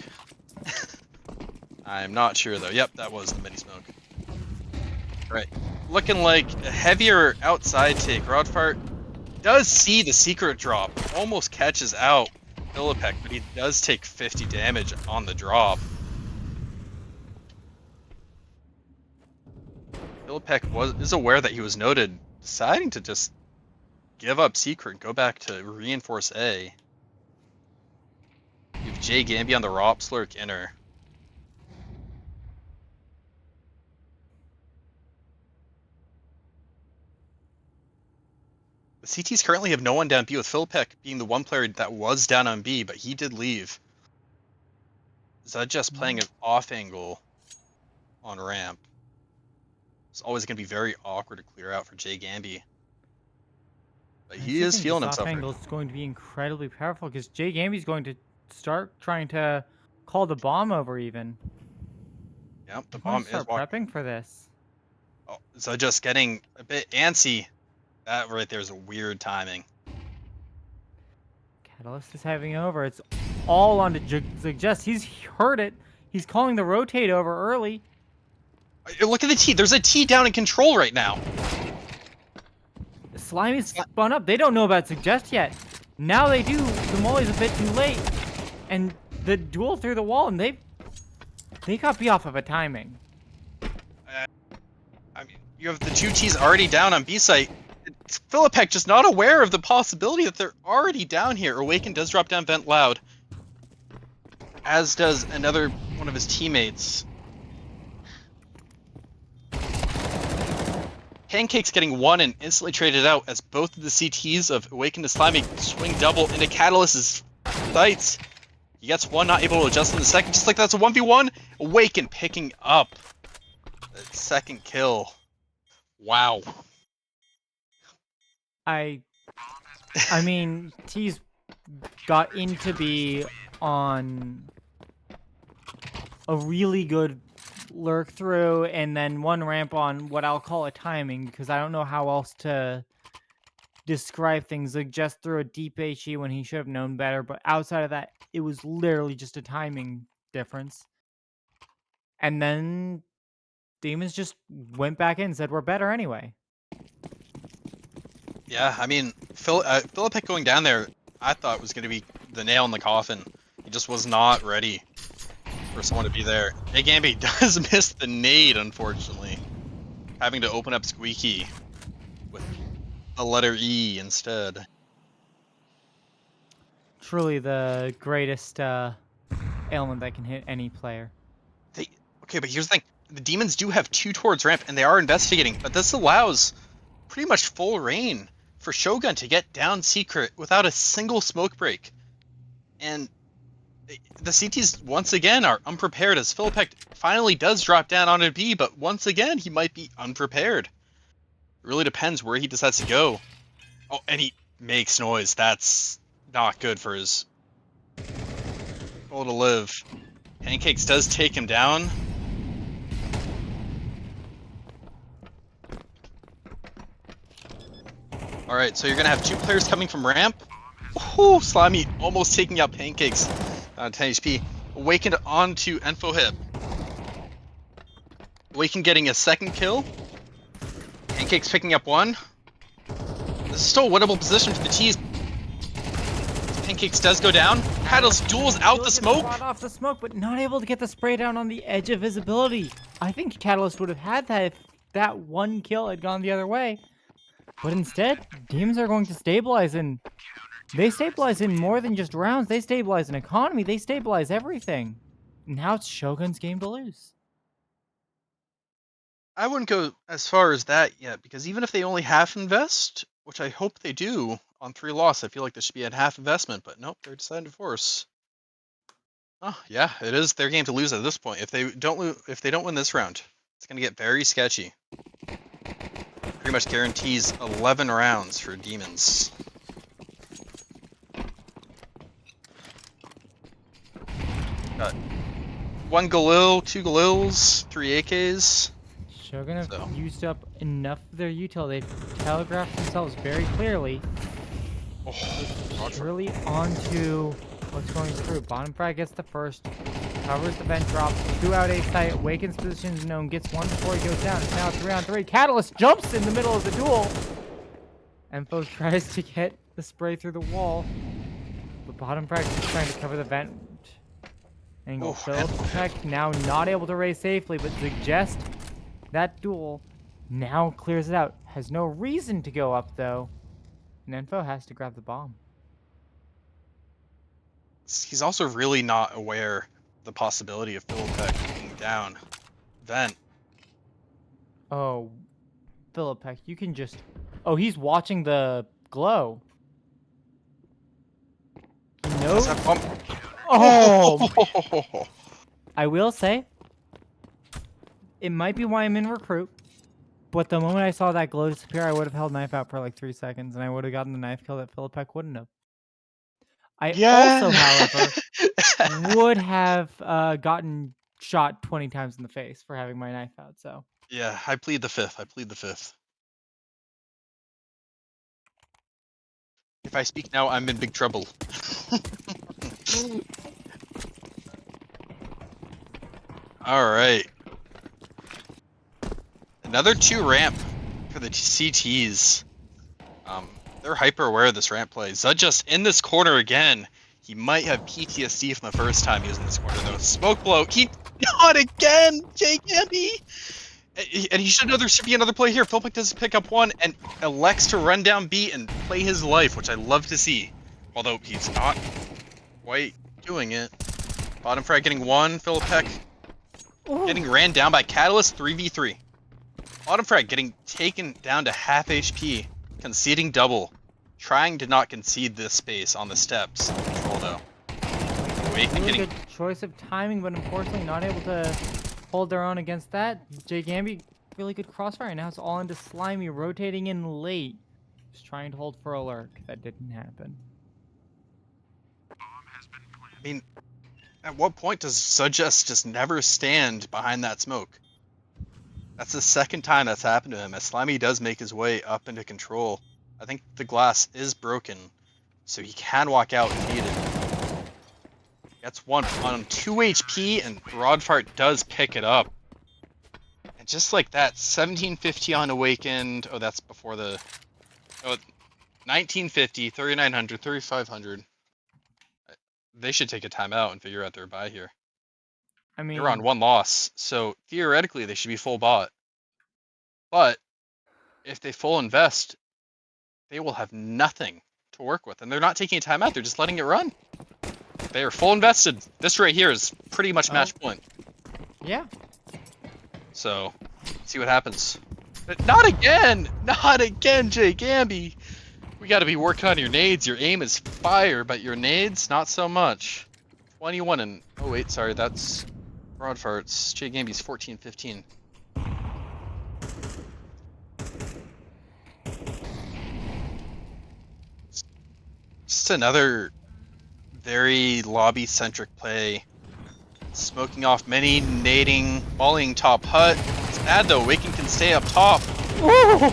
I'm not sure though. Yep, that was the mini smoke. Right. Looking like a heavier outside take. Rodfart does see the secret drop. Almost catches out Philippek, but he does take 50 damage on the drop. Philippek is aware that he was noted, deciding to just give up secret, go back to reinforce A. You have Jay Gamby on the ROP Slurk inner. The CTs currently have no one down B, with Philippek being the one player that was down on B, but he did leave. Zud just playing an off angle on ramp. It's always going to be very awkward to clear out for Jay Gamby. But he is feeling this himself. off angle is going to be incredibly powerful because Jay Gamby's going to start trying to call the bomb over even. Yep, the He's going bomb to is start walking. prepping for this. Oh, Zud just getting a bit antsy. That right there is a weird timing. Catalyst is having over. It's all on to Suggest. He's heard it. He's calling the rotate over early. Look at the T. There's a T down in control right now. Slimy's spun up. They don't know about Suggest yet. Now they do. The Molly's a bit too late. And the duel through the wall, and they got B off of a timing. I mean, you have the two T's already down on B site. Philippek just not aware of the possibility that they're already down here. Awaken does drop down vent loud, as does another one of his teammates. Pancake's getting one and instantly traded out as both of the CTs of Awaken to Slimy swing double into Catalyst's sights. He gets one, not able to adjust in the second, just like that's a 1v1. Awaken picking up the second kill. Wow. I mean, T's got into B on a really good lurk through, and then one ramp on what I'll call a timing, because I don't know how else to describe things. Like just threw a deep HE when he should have known better, but outside of that, it was literally just a timing difference. And then Demons just went back in and said, we're better anyway. Yeah, I mean, Philippek going down there, I thought was going to be the nail in the coffin. He just was not ready for someone to be there. Hey, Gamby does miss the nade, unfortunately. Having to open up Squeaky with the letter E instead. Truly the greatest ailment that can hit any player. Okay, but here's the thing. The Demons do have two towards ramp, and they are investigating, but this allows pretty much full reign for Shogun to get down secret without a single smoke break. And the CTs, once again, are unprepared as Philippek finally does drop down onto B, but once again, he might be unprepared. It really depends where he decides to go. Oh, and he makes noise. That's not good for his goal to live. Pancakes does take him down. Alright, so you're going to have two players coming from ramp. Ooh, Slimy almost taking out Pancakes. 10 HP. Awakened onto Infohip. Awaken getting a second kill. Pancakes picking up one. This is still a winnable position for the T's. Pancakes does go down. Catalyst duels out the smoke. Off the smoke, but not able to get the spray down on the edge of visibility. I think Catalyst would have had that if that one kill had gone the other way. But instead, Demons are going to stabilize, and they stabilize in more than just rounds. They stabilize in economy. They stabilize everything. Now it's Shogun's game to lose. I wouldn't go as far as that yet, because even if they only half invest, which I hope they do on 3 loss, I feel like this should be at half investment, but nope, they're deciding to force. Oh yeah, it is their game to lose at this point. If they don't win this round, it's gonna get very sketchy. Pretty much guarantees 11 rounds for Demons. 1 Galil, 2 Galils, 3 AKs. Shogun have So. used up enough of their util. They've telegraphed themselves very clearly. Oh, Surely onto what's going through. Bottom frag gets the first, covers the vent drops, 2 out A site, Waken's position is known, gets 1 before he goes down. It's now 3 on 3. Catalyst jumps in the middle of the duel. Enfo tries to get the spray through the wall, but bottom frag is trying to cover the vent. Angle Philipek now not able to raise safely, but suggest that duel now clears it out. Has no reason to go up though. And Enfo has to grab the bomb. He's also really not aware of the possibility of Philipek being down. Vent. Oh, Philipek, you can just... Oh, he's watching the glow. No. Oh! I will say, it might be why I'm in recruit, but the moment I saw that glow disappear, I would have held knife out for like 3 seconds, and I would have gotten the knife kill that Philipek wouldn't have. I also, however, would have gotten shot 20 times in the face for having my knife out, so... Yeah, I plead the fifth. I plead the fifth. If I speak now, I'm in big trouble. Alright. Another 2 ramp for the CTs. They're hyper aware of this ramp play. Zudjust in this corner again. He might have PTSD from the first time he was in this corner though. Smoke blow. He not again! JKB! And he should know there should be another play here. Philipek does pick up 1 and elects to run down B and play his life, which I love to see. Although he's not quite doing it. Bottom frag getting 1. Philipek getting ran down by Catalyst 3v3. Bottom frag getting taken down to half HP. Conceding double. Trying to not concede this space on the steps. Control though. Really good choice of timing, but unfortunately not able to hold their own against that. Jay Gamby, really good crossfire. Now it's all into Slimy, rotating in late. Just trying to hold for a lurk. That didn't happen. I mean, at what point does Zudjust just never stand behind that smoke? That's the second time that's happened to him, as Slimy does make his way up into control. I think the glass is broken, so he can walk out if needed. Gets 1 on 2 HP, and Broadfart does pick it up. And just like that, 1750 on Awakened. Oh, that's before the... Oh, 1950, 3900, 3500. They should take a timeout and figure out their buy here. I mean, they're on 1 loss, so theoretically they should be full bot. But if they full invest, they will have nothing to work with, and they're not taking a timeout. They're just letting it run. They are full invested. This right here is pretty much match point. Yeah. So, see what happens. But not again! Not again, Jay Gamby! We gotta be working on your nades. Your aim is fire, but your nades, not so much. 21 and... Oh wait, sorry, that's... Broadfarts. Jay Gamby's 14-15. Just another very lobby-centric play. Smoking off many, nading, volleying top hut. It's bad though, Waken can stay up top. Ooh!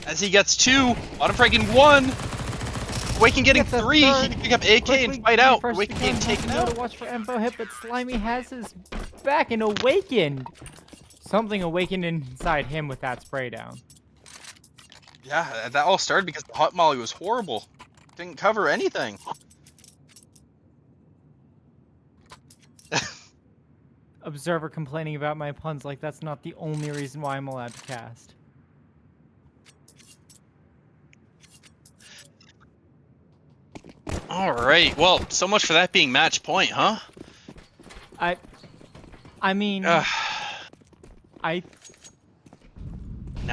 As he gets 2, bottom fragging 1. Waken getting 3, he can pick up AK and fight out. Waken getting taken out. To watch for Enfo hit, but Slimy has his back and Awakened. Something awakened inside him with that spray down. Yeah, that all started because the hot molly was horrible. Didn't cover anything. Observer complaining about my puns like that's not the only reason why I'm allowed to cast. Alright, well, so much for that being match point, huh? I mean... Now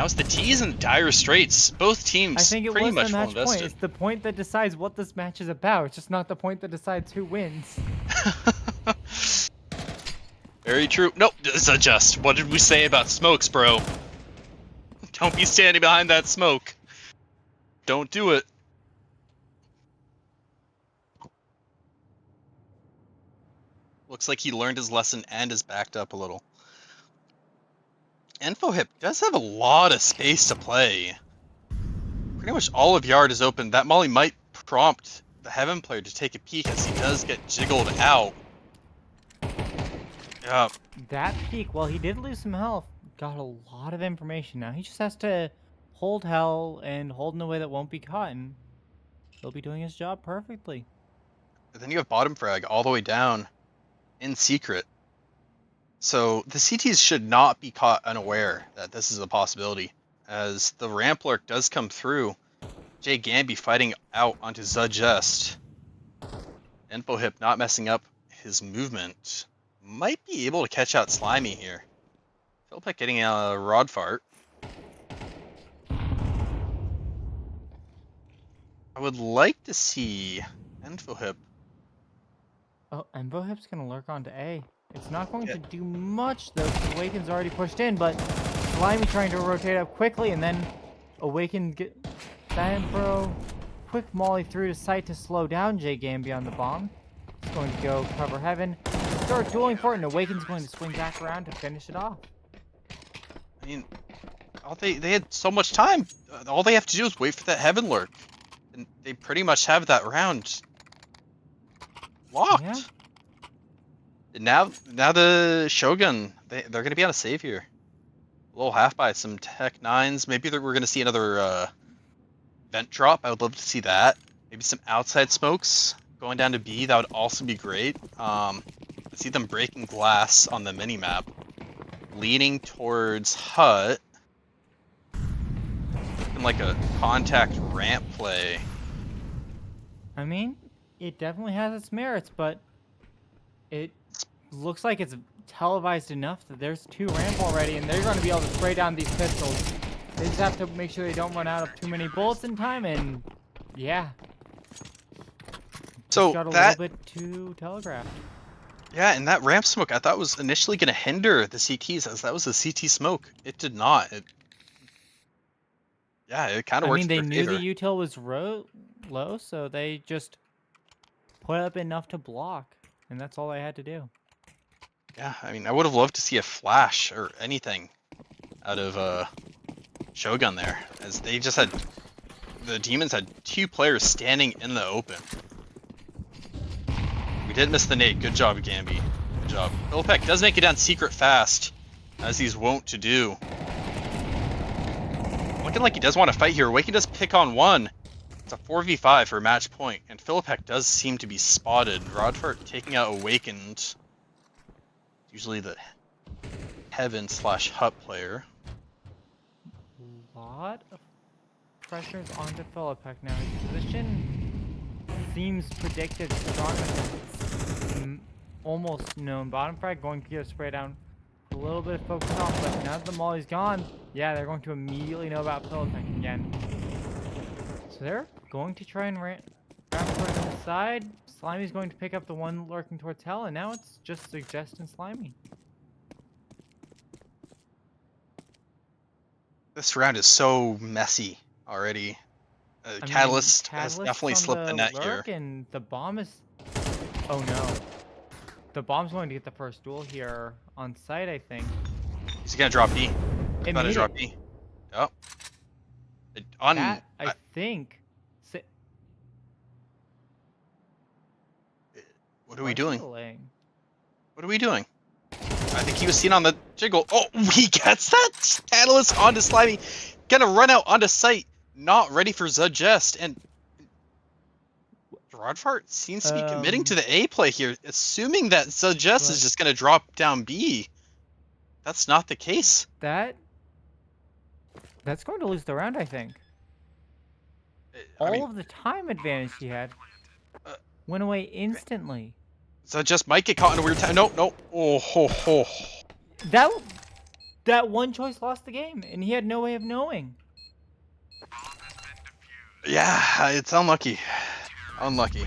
it's the T's in dire straits. Both teams I think it pretty was much the match full point. invested. It's the point that decides what this match is about. It's just not the point that decides who wins. Very true. Nope, it's a just. What did we say about smokes, bro? Don't be standing behind that smoke. Don't do it. Looks like he learned his lesson and is backed up a little. Infohip does have a lot of space to play. Pretty much all of Yard is open. That molly might prompt the Heaven player to take a peek as he does get jiggled out. Yeah, That peak, well, he did lose some health, got a lot of information. Now he just has to hold hell and hold in a way that won't be caught, and he'll be doing his job perfectly. then you have bottom frag all the way down in secret. So the CTs should not be caught unaware that this is a possibility, as the ramp lurk does come through. Jay Gamby fighting out onto Zudgest. Infohip not messing up his movement. Might be able to catch out Slimy here. Philpek getting a rod fart. I would like to see Infohip. Oh, and Bohip's gonna lurk onto A. It's not going to do much though, because Awaken's already pushed in, but Slimy trying to rotate up quickly, and then Awaken get that info. Quick molly through to sight to slow down Jay Gamby on the bomb. He's going to go cover Heaven. Start dueling for it, and Awaken's going to swing back around to finish it off. I mean, they had so much time. All they have to do is wait for that Heaven lurk, and they pretty much have that round locked. Yeah. And now the Shogun, they're gonna be on a save here. A little half by some Tech 9s. Maybe we're gonna see another vent drop. I would love to see that. Maybe some outside smokes going down to B. That would also be great. I see them breaking glass on the mini map, leaning towards hut. Looking like a contact ramp play. I mean, it definitely has its merits, but it looks like it's televised enough that there's 2 ramp already, and they're going to be able to spray down these pistols. They just have to make sure they don't run out of too many bullets in time, and yeah. So got a that, little bit too telegraphed. yeah, and that ramp smoke I thought was initially going to hinder the CTs, as that was a CT smoke. It did not. Yeah, it kind of I worked mean, they in their knew favor. the util was low, so they just put up enough to block, and that's all they had to do. Yeah, I mean, I would have loved to see a flash or anything out of Shogun there, as they just had, the demons had 2 players standing in the open. We didn't miss the nade. Good job, Gamby. Good job. Philpek does make it down secret fast, as he's wont to do. Looking like he does want to fight here. Waken does pick on 1. It's a 4v5 for match point, and Philpek does seem to be spotted. Rodfart taking out Awakened. Usually the Heaven/Hut player. Lot of pressures onto Philippek now. His position seems predicted strong enough. It's almost known. Bottom frag going to get a spray down. A little bit of focus off, but now that the molly's gone, yeah, they're going to immediately know about Philippek again. So they're going to try and wrap towards the side. Slimy's going to pick up the one lurking towards hell, and now it's just Suggest and Slimy. This round is so messy already. Catalyst has Catalyst's definitely on slipped the the net here. lurk, and the bomb is... Oh no. The bomb's going to get the first duel here on site, I think. He's gonna drop B. It Gonna made drop it. B. Yep. That, I think... What are we doing? Delaying? What are we doing? I think he was seen on the jiggle. Oh, he gets that catalyst onto Slimy. Gonna run out onto site. Not ready for Zudgest. And Rodfart seems to be committing to the A play here, assuming that Zudgest is just gonna drop down B. That's not the case. That's going to lose the round, I think. I mean, All of the time advantage he had went away instantly. Zudgest might get caught in a weird time. Nope, nope. Oh, ho, ho. That one choice lost the game, and he had no way of knowing. Yeah, it's unlucky. Unlucky.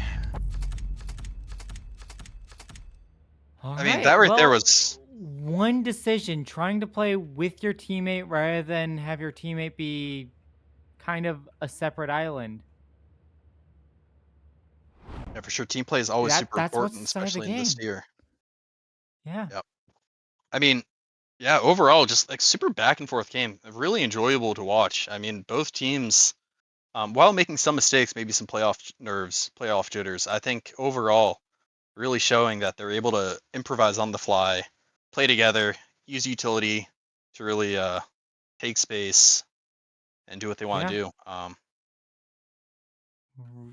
I mean, that right there was... One decision, trying to play with your teammate rather than have your teammate be kind of a separate island. Yeah, for sure. Team play is always super That's what's important, the start of the especially in this game. year. Yeah. Yep. I mean, yeah, overall, just like super back and forth game. Really enjoyable to watch. I mean, both teams, while making some mistakes, maybe some playoff nerves, playoff jitters, I think overall, really showing that they're able to improvise on the fly, play together, use utility to really take space and do what they want Yeah. to do.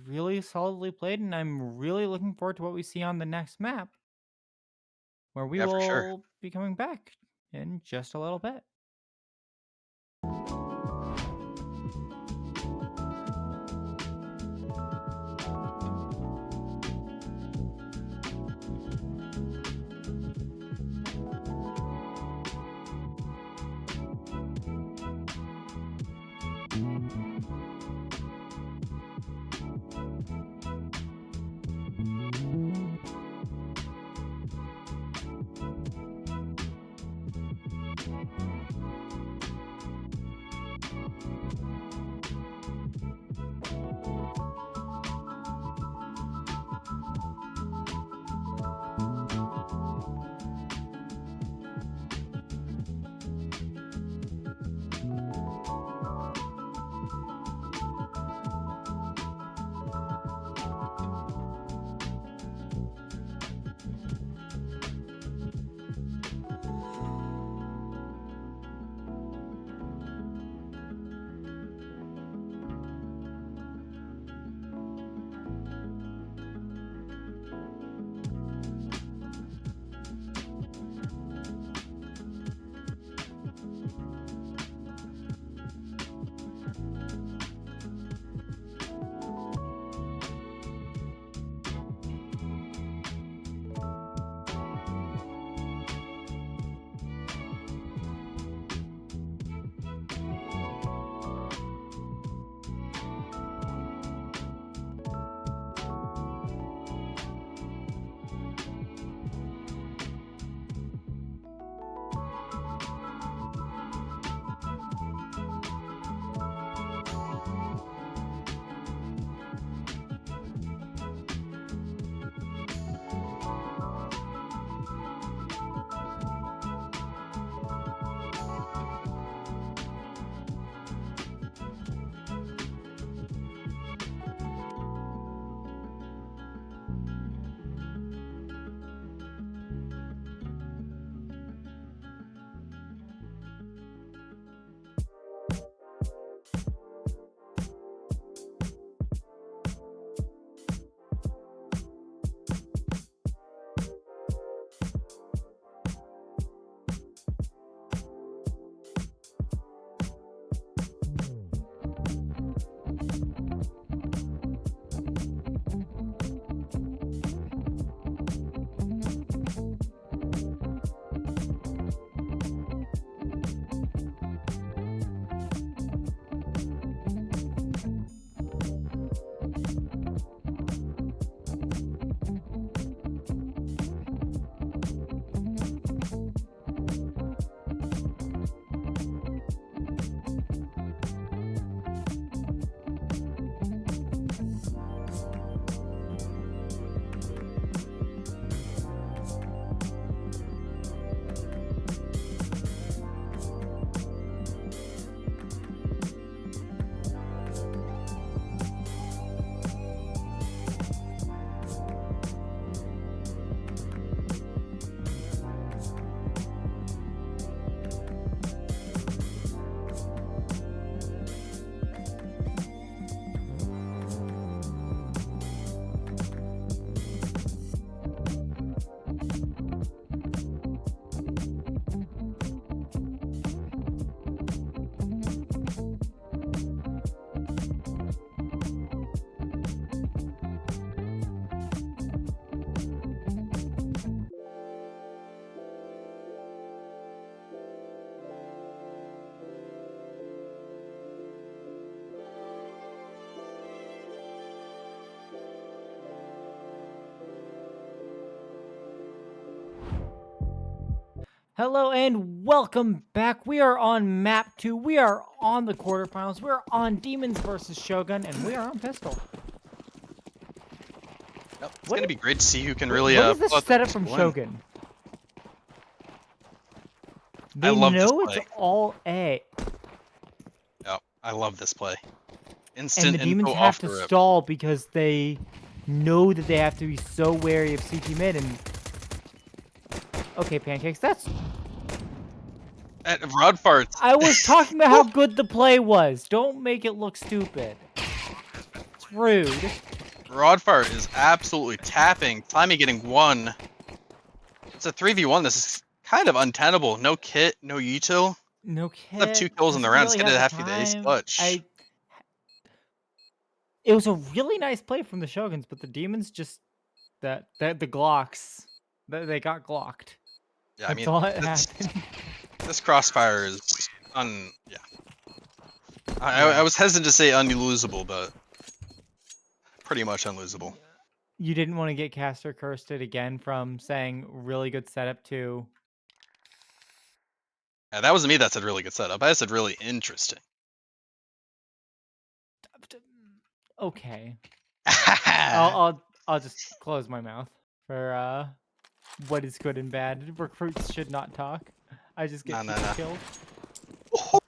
Really solidly played, and I'm really looking forward to what we see on the next map, where we Yeah, for sure. will be coming back in just a little bit. Hello and welcome back. We are on map 2. We are on the quarterfinals. We're on Demons versus Shogun, and we are on pistol. Yep, it's What gonna is, be great to see who can what really what is this pull out the setup first from win. Shogun? They love this know it's play. all A. Yep, I love this play. And Instant the demons info have off to the rip. stall because they know that they have to be so wary of CT mid and... Okay, Pancakes, that's... And Rod farts. I was talking about how good the play was. Don't make it look stupid. It's rude. Rodfart is absolutely tapping. Slimy getting 1. It's a 3v1. This is kind of untenable. No kit, no util. No Let's have 2 kit. kills in the Doesn't round. Let's really get have it the hefty the ace time. clutch. It was a really nice play from the Shoguns, but the demons just... the Glocks. They got glocked. Yeah, I That's mean, all that happened. this crossfire is yeah. I was hesitant to say unlosable, but pretty much unlosable. You didn't want to get caster cursed it again from saying really good setup to... Yeah, that wasn't me that said really good setup. I said really interesting. Okay. I I'll just close my mouth for what is good and bad. Recruits should not talk. I just get No. people killed.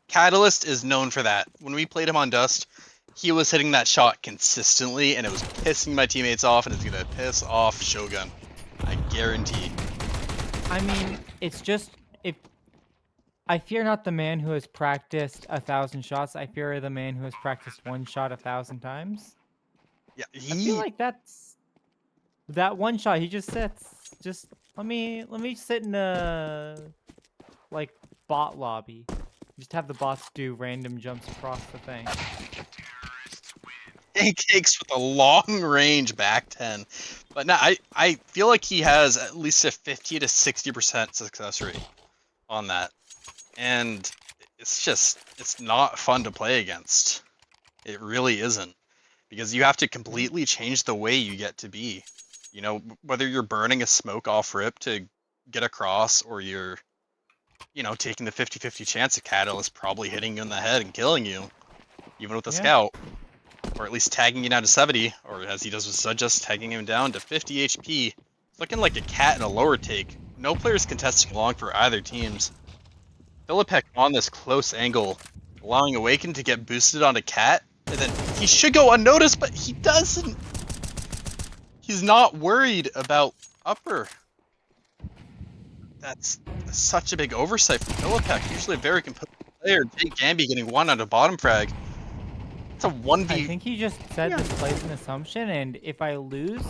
Catalyst is known for that. When we played him on Dust, he was hitting that shot consistently, and it was pissing my teammates off, and it's gonna piss off Shogun. I guarantee. I mean, it's just if I fear not the man who has practiced 1,000 shots. I fear the man who has practiced one shot 1,000 times. Yeah, I feel like that's that one shot. He just sits. Just let me sit in a like bot lobby. Just have the bots do random jumps across the thing. Pancakes with a long range back 10. But no, I feel like he has at least a 50 to 60% success rate on that. And it's not fun to play against. It really isn't. Because you have to completely change the way you get to be. You know, whether you're burning a smoke off rip to get across, or you're, you know, taking the 50-50 chance of Catalyst probably hitting you in the head and killing you, even with a scout. Or at least tagging you down to 70, or as he does with Zudjust, tagging him down to 50 HP. It's looking like a cat in a lower take. No players contesting along for either teams. Philippek on this close angle, allowing Awaken to get boosted onto Cat, and then he should go unnoticed, but he doesn't. He's not worried about upper. That's such a big oversight from Philippek. Usually a very composed player. Jake Gamby getting 1 on a bottom frag. It's a 1v. I think he just said this plays an assumption, and if I lose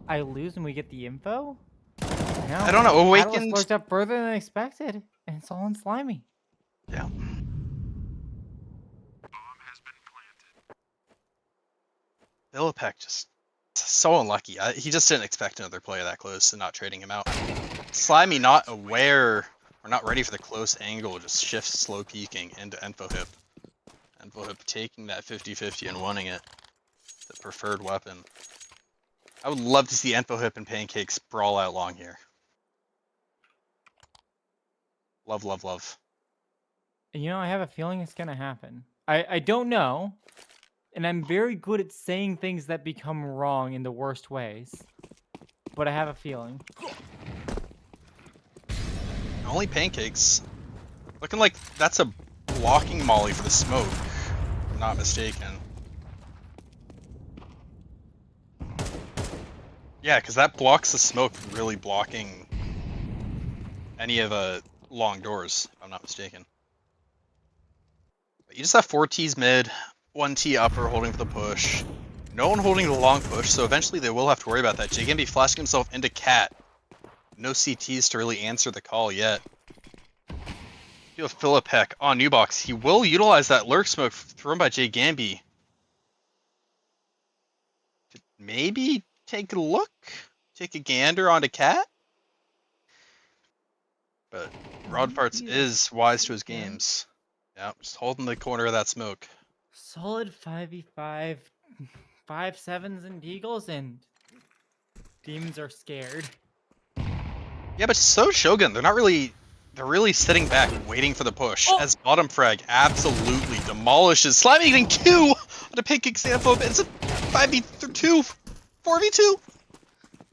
and we get the info. No, I don't know. Awakened Catalyst worked up further than expected, and it's all in Slimy. Yeah. Philippek just so unlucky. He just didn't expect another player that close and not trading him out. Slimy not aware or not ready for the close angle, just shifts slow peeking into Info Hip. Info Hip taking that 50-50 and winning it. The preferred weapon. I would love to see Info Hip and Pancakes brawl out long here. Love, love, love. You know, I have a feeling it's gonna happen. I don't know, and I'm very good at saying things that become wrong in the worst ways, but I have a feeling. Only Pancakes. Looking like that's a blocking molly for the smoke, if I'm not mistaken. Yeah, because that blocks the smoke from really blocking any of long doors, if I'm not mistaken. But you just have 4 Ts mid, 1 T upper holding for the push. No one holding the long push, so eventually they will have to worry about that. JGMB flashing himself into Cat. No CTs to really answer the call yet. You have Philippek on new box. He will utilize that lurk smoke thrown by Jay Gamby. Maybe take a look, take a gander onto Cat. But Rodfarts is wise to his games. Yeah, just holding the corner of that smoke. Solid 5v5, 5-7s and Deagles, and demons are scared. Yeah, but so Shogun. They're really sitting back, waiting for the push. As bottom frag absolutely demolishes. Slimy getting 2 on a Pancake example. It's a 5v2, 4v2.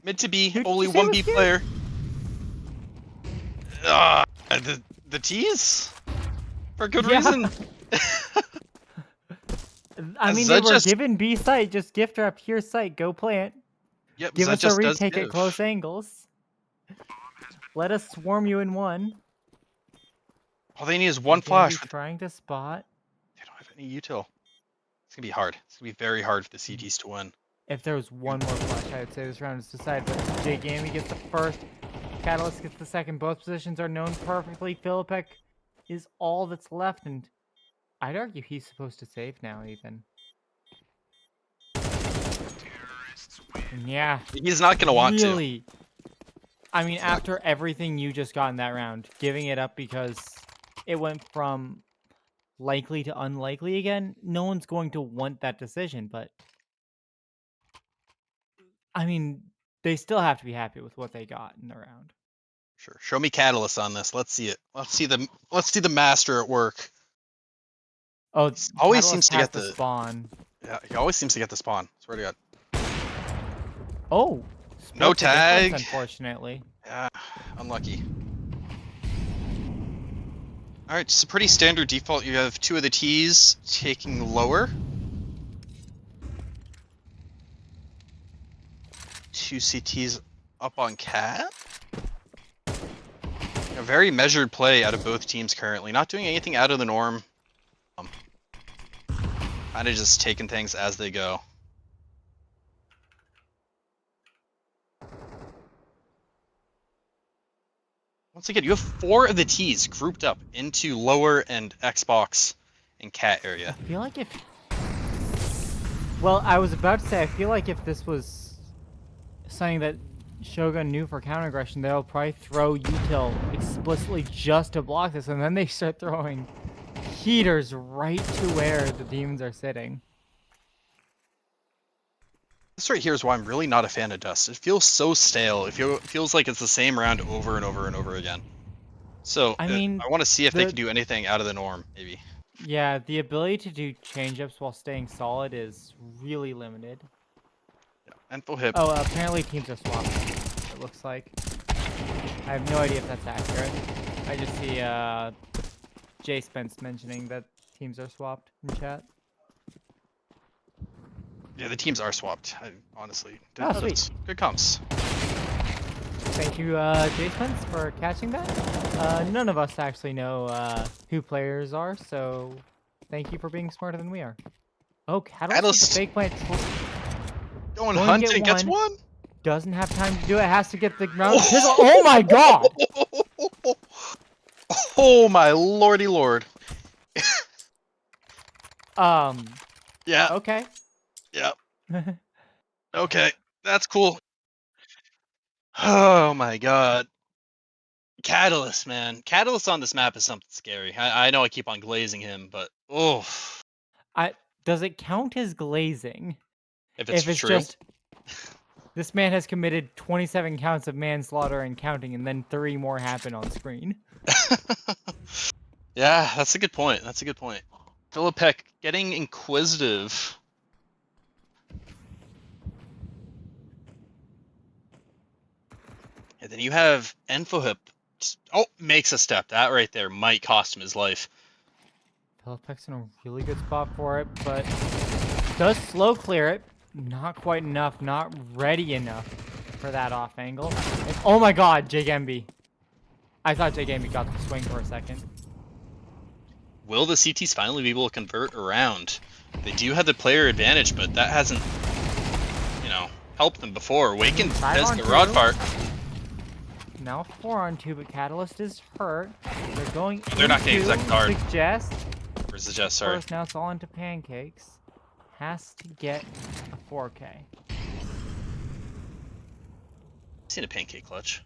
Mid to B, only 1B player. The tease? For good Yeah. reason. I mean, they Zed were just- given B site. Just gift her a pure site. Go plant. Yep, Give Zed us a just does retake at give. close angles. Let us swarm you in one. All they need is one They're gonna flash. be trying to spot. They don't have any util. It's gonna be hard. It's gonna be very hard for the CTs to win. If there was one more flash, I would say this round is decided. But J Gammy gets the first. Catalyst gets the second. Both positions are known perfectly. Philippek is all that's left, and I'd argue he's supposed to save now, even. And yeah. He's not gonna want to. Really. I mean, after everything you just got in that round, giving it up because it went from likely to unlikely again, no one's going to want that decision, but I mean, they still have to be happy with what they got in the round. Sure. Show me Catalyst on this. Let's see it. Let's see the master at work. Oh, Always Catalyst seems to has get the spawn. Yeah, he always seems to get the spawn. Swear to God. Oh, No split the difference, tag. unfortunately. Yeah, unlucky. All right, just a pretty standard default. You have two of the T's taking lower. Two CTs up on Cat. A very measured play out of both teams currently. Not doing anything out of the norm. Kind of just taking things as they go. Once again, you have four of the T's grouped up into lower and Xbox and Cat area. I feel like if... Well, I was about to say, I feel like if this was something that Shogun knew for counter aggression, they'll probably throw util explicitly just to block this, and then they start throwing heaters right to where the demons are sitting. This right here is why I'm really not a fan of Dust. It feels so stale. It feels like it's the same round over and over and over again. So I mean, I want to see if they the- can do anything out of the norm, maybe. Yeah, the ability to do change-ups while staying solid is really limited. Yeah. Info hip. Oh, apparently teams are swapped, it looks like. I have no idea if that's accurate. I just see Jay Spence mentioning that teams are swapped in chat. Yeah, the teams are swapped. Honestly, Oh, sweet. Good comps. Thank you, Jay Spence, for catching that. None of us actually know who players are, so thank you for being smarter than we are. Oh, Catalyst with the fake plant. Going Going to hunting get gets one. one. Doesn't have time to do it. Has to get the ground. Oh my god! Oh my lordy lord. Yeah. Okay. Yeah. Okay. That's cool. Oh my god. Catalyst, man. Catalyst on this map is something scary. I know I keep on glazing him, but oh. Does it count as glazing? If it's true. Just this man has committed 27 counts of manslaughter and counting, and then 3 more happen on screen. Yeah, that's a good point. That's a good point. Philippek getting inquisitive. And then you have Enfohip. Oh, makes a step. That right there might cost him his life. Philippek's in a really good spot for it, but does slow clear it. Not quite enough, not ready enough for that off angle. And, oh my god, Jigembi. I thought Jigembi got the swing for a second. Will the CTs finally be able to convert around? They do have the player advantage, but that hasn't, helped them before. Waken does the rod part. Now 4-on-2, but Catalyst is hurt. They're going. They're not getting second card. Suggest. Where's the Jess? Sorry. Now it's all into pancakes. Has to get a 4K. I've seen a pancake clutch.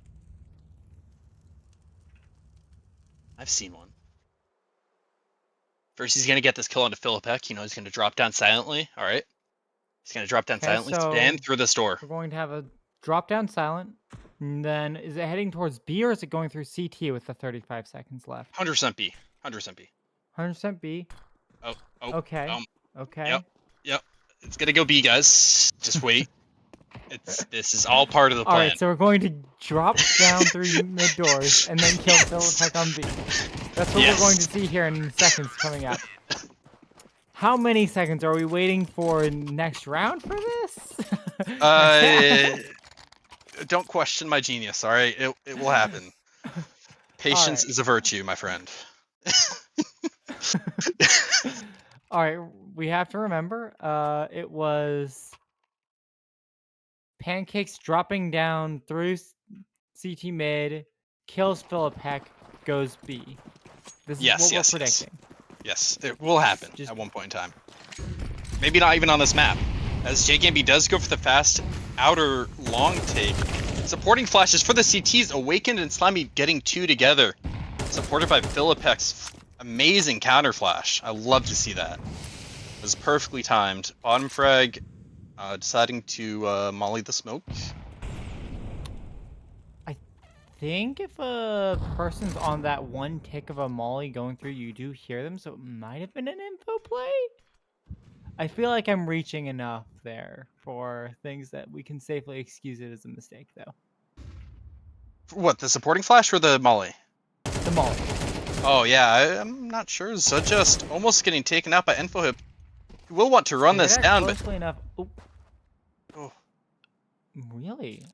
I've seen one. First, he's going to get this kill onto Philippek. He's going to drop down silently. All right. He's going to drop down silently, so spam through this door. We're going to have a drop down silent. And then is it heading towards B or is it going through CT with the 35 seconds left? 100% B. 100% B. 100% B. Oh. Okay. Okay. Yep. It's going to go B, guys. Just wait. This is all part of the All plan. right, so we're going to drop down through mid doors and then kill Philipek on B. That's what we're going to see here in seconds coming up. How many seconds are we waiting for next round for this? Don't question my genius, all right? It will happen. Patience is a virtue, my friend. All right, we have to remember, it was Pancakes dropping down through CT mid, kills Philipek, goes B. This is what we're predicting. Yes, it will happen at one point in time. Maybe not even on this map. As JGambi does go for the fast outer long take, supporting flashes for the CTs, Awakened and Slimy getting two together, supported by Philipek's amazing counter flash. I love to see that. It was perfectly timed. Bottom frag deciding to molly the smoke. I think if a person's on that one tick of a molly going through, you do hear them, so it might have been an info play. I feel like I'm reaching enough there for things that we can safely excuse it as a mistake, though. What, the supporting flash or the molly? The molly. Oh yeah, I'm not sure. Just almost getting taken out by InfoHip. He will want to run this down, but closely enough. Oh. Oh. Really?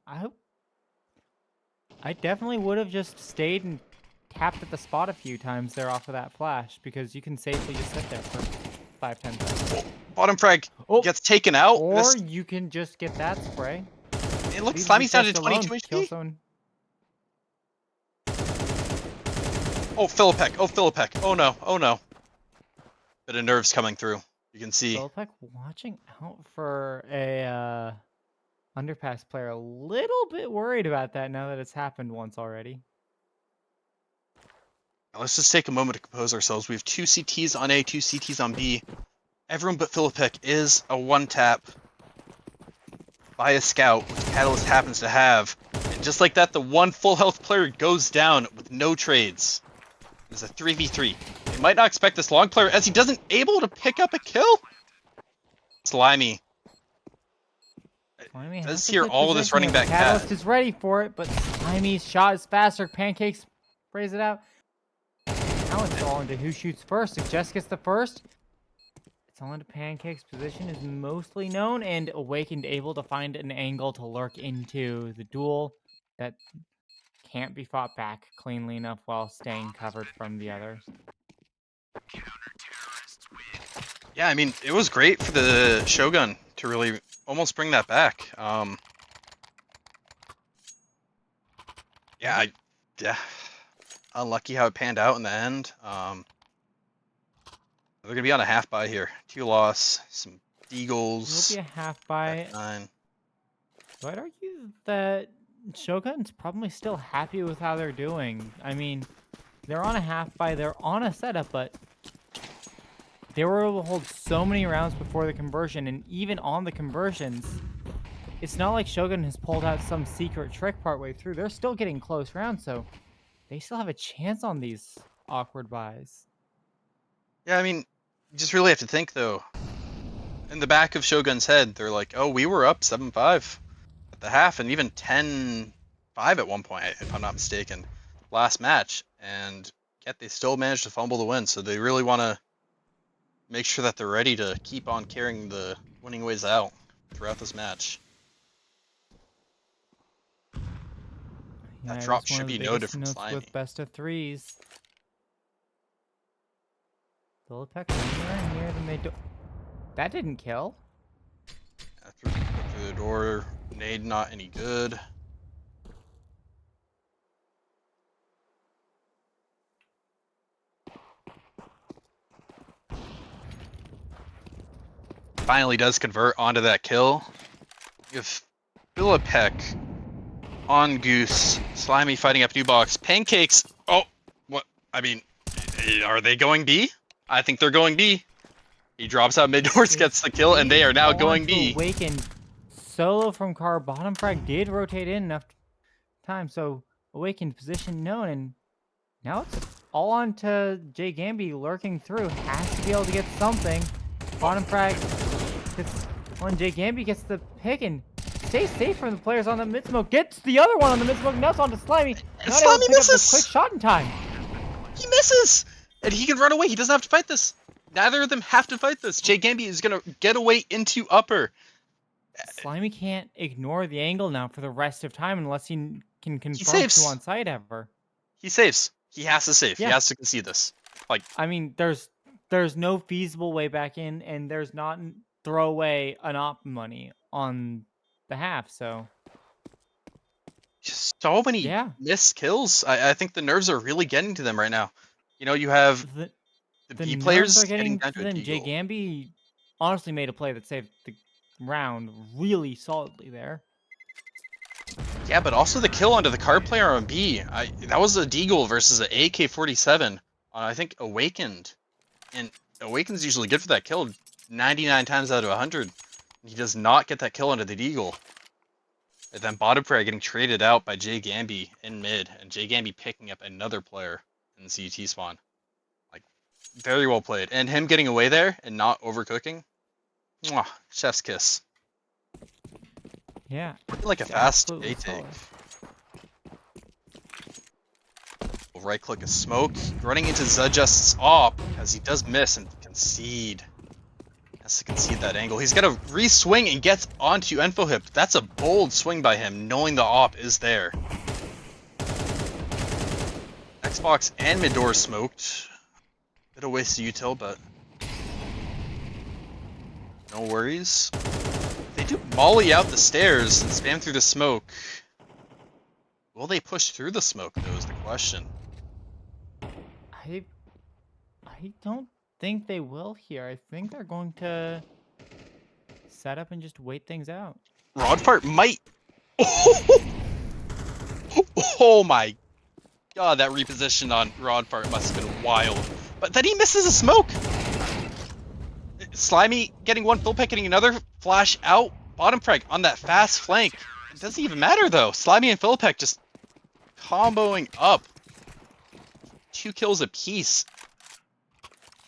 I definitely would have just stayed and tapped at the spot a few times there off of that flash, because you can safely just sit there for 5-10 seconds. Bottom frag gets taken out. Or you can just get that spray. It looks Slimy's down to 22 HP. Oh, Philipek. Oh, Philipek. Oh, no. Oh, no. Bit of nerves coming through. You can see. Philipek watching out for a underpass player. A little bit worried about that now that it's happened once already. Now let's just take a moment to compose ourselves. We have two CTs on A, two CTs on B. Everyone but Philipek is a one-tap by a scout, which Catalyst happens to have. And just like that, the one full health player goes down with no trades. It's a 3v3. They might not expect this long player as he doesn't able to pick up a kill. Slimy. Does hear all of this running back Catalyst is ready for it, but Slimy's shot is faster. Pancakes sprays it out. Now it's all into who shoots first. If Jess gets the first, it's all into Pancake's position is mostly known, and Awakened able to find an angle to lurk into the duel that can't be fought back cleanly enough while staying covered from the others. Yeah, I mean, it was great for the Shogun to really almost bring that back. Yeah, unlucky how it panned out in the end. They're gonna be on a half buy here. 2 loss, some Deagles. It'll be a half buy. 9. So I'd argue that Shogun's probably still happy with how they're doing. I mean, they're on a half buy, they're on a setup, but they were able to hold so many rounds before the conversion, and even on the conversions, it's not like Shogun has pulled out some secret trick partway through. They're still getting close rounds, so they still have a chance on these awkward buys. Yeah, I mean, you just really have to think, though. In the back of Shogun's head, they're like, oh, we were up 7-5 at the half, and even 10-5 at one point, if I'm not mistaken, last match. And yet they still managed to fumble the win, so they really want to make sure that they're ready to keep on carrying the winning ways out throughout this match. Yeah, that drop should be noted from Slimy. With best of threes. Philipek anywhere near the mid door. That didn't kill. Through the door, nade not any good. Finally does convert onto that kill. If Philipek on Goose, Slimy fighting up new box, Pancakes. Oh, what? I mean, are they going B? I think they're going B. He drops out mid doors, gets the kill, and they are now going B. Awakened solo from car. Bottom frag did rotate in enough time, so Awakened position known, and now it's all on to JGambi lurking through. Has to be able to get something. Bottom frag gets on. JGambi gets the pick, and stay safe from the players on the mid smoke. Gets the other one on the mid smoke. Now it's on to Slimy. And Not able to Slimy pick up the misses! quick shot in time. He misses! And he can run away. He doesn't have to fight this. Neither of them have to fight this. Jay Gamby is going to get away into upper. Slimy can't ignore the angle now for the rest of time unless he can confirm saves. 2 on site ever. He saves. He has to save. Yeah. He has to concede this. Like, I mean, there's no feasible way back in, and there's not throw away an op money on the half. So so many yeah, missed kills. I think the nerves are really getting to them right now. You know, you have the B nerves players are getting down to to a them. Jay deagle. Gamby honestly made a play that saved the round really solidly there. Yeah, but also the kill onto the card player on B. That was a deagle versus an AK-47. I think Awakened. And Awakened's usually good for that kill 99 times out of 100. He does not get that kill onto the deagle. And then bottom player getting traded out by Jay Gamby in mid, and Jay Gamby picking up another player in the CT spawn. Like, very well played. And him getting away there and not overcooking. Mwah, chef's kiss. Yeah, Like a it's fast absolutely A take. solid. Right click a smoke, running into Zajust's op as he does miss and concede. Has to concede that angle. He's got to re-swing and gets onto Info Hip. That's a bold swing by him, knowing the op is there. Xbox and mid door smoked. Bit of waste of util, but no worries. They do molly out the stairs and spam through the smoke. Will they push through the smoke, though, is the question. I don't think they will here. I think they're going to set up and just wait things out. Rodfart might. Oh my god, that reposition on Rodfart must have been wild. But then he misses a smoke. Slimy getting one, Philpick getting another, flash out, bottom frag on that fast flank. It doesn't even matter though. Slimy and Philpick just comboing up. 2 kills apiece.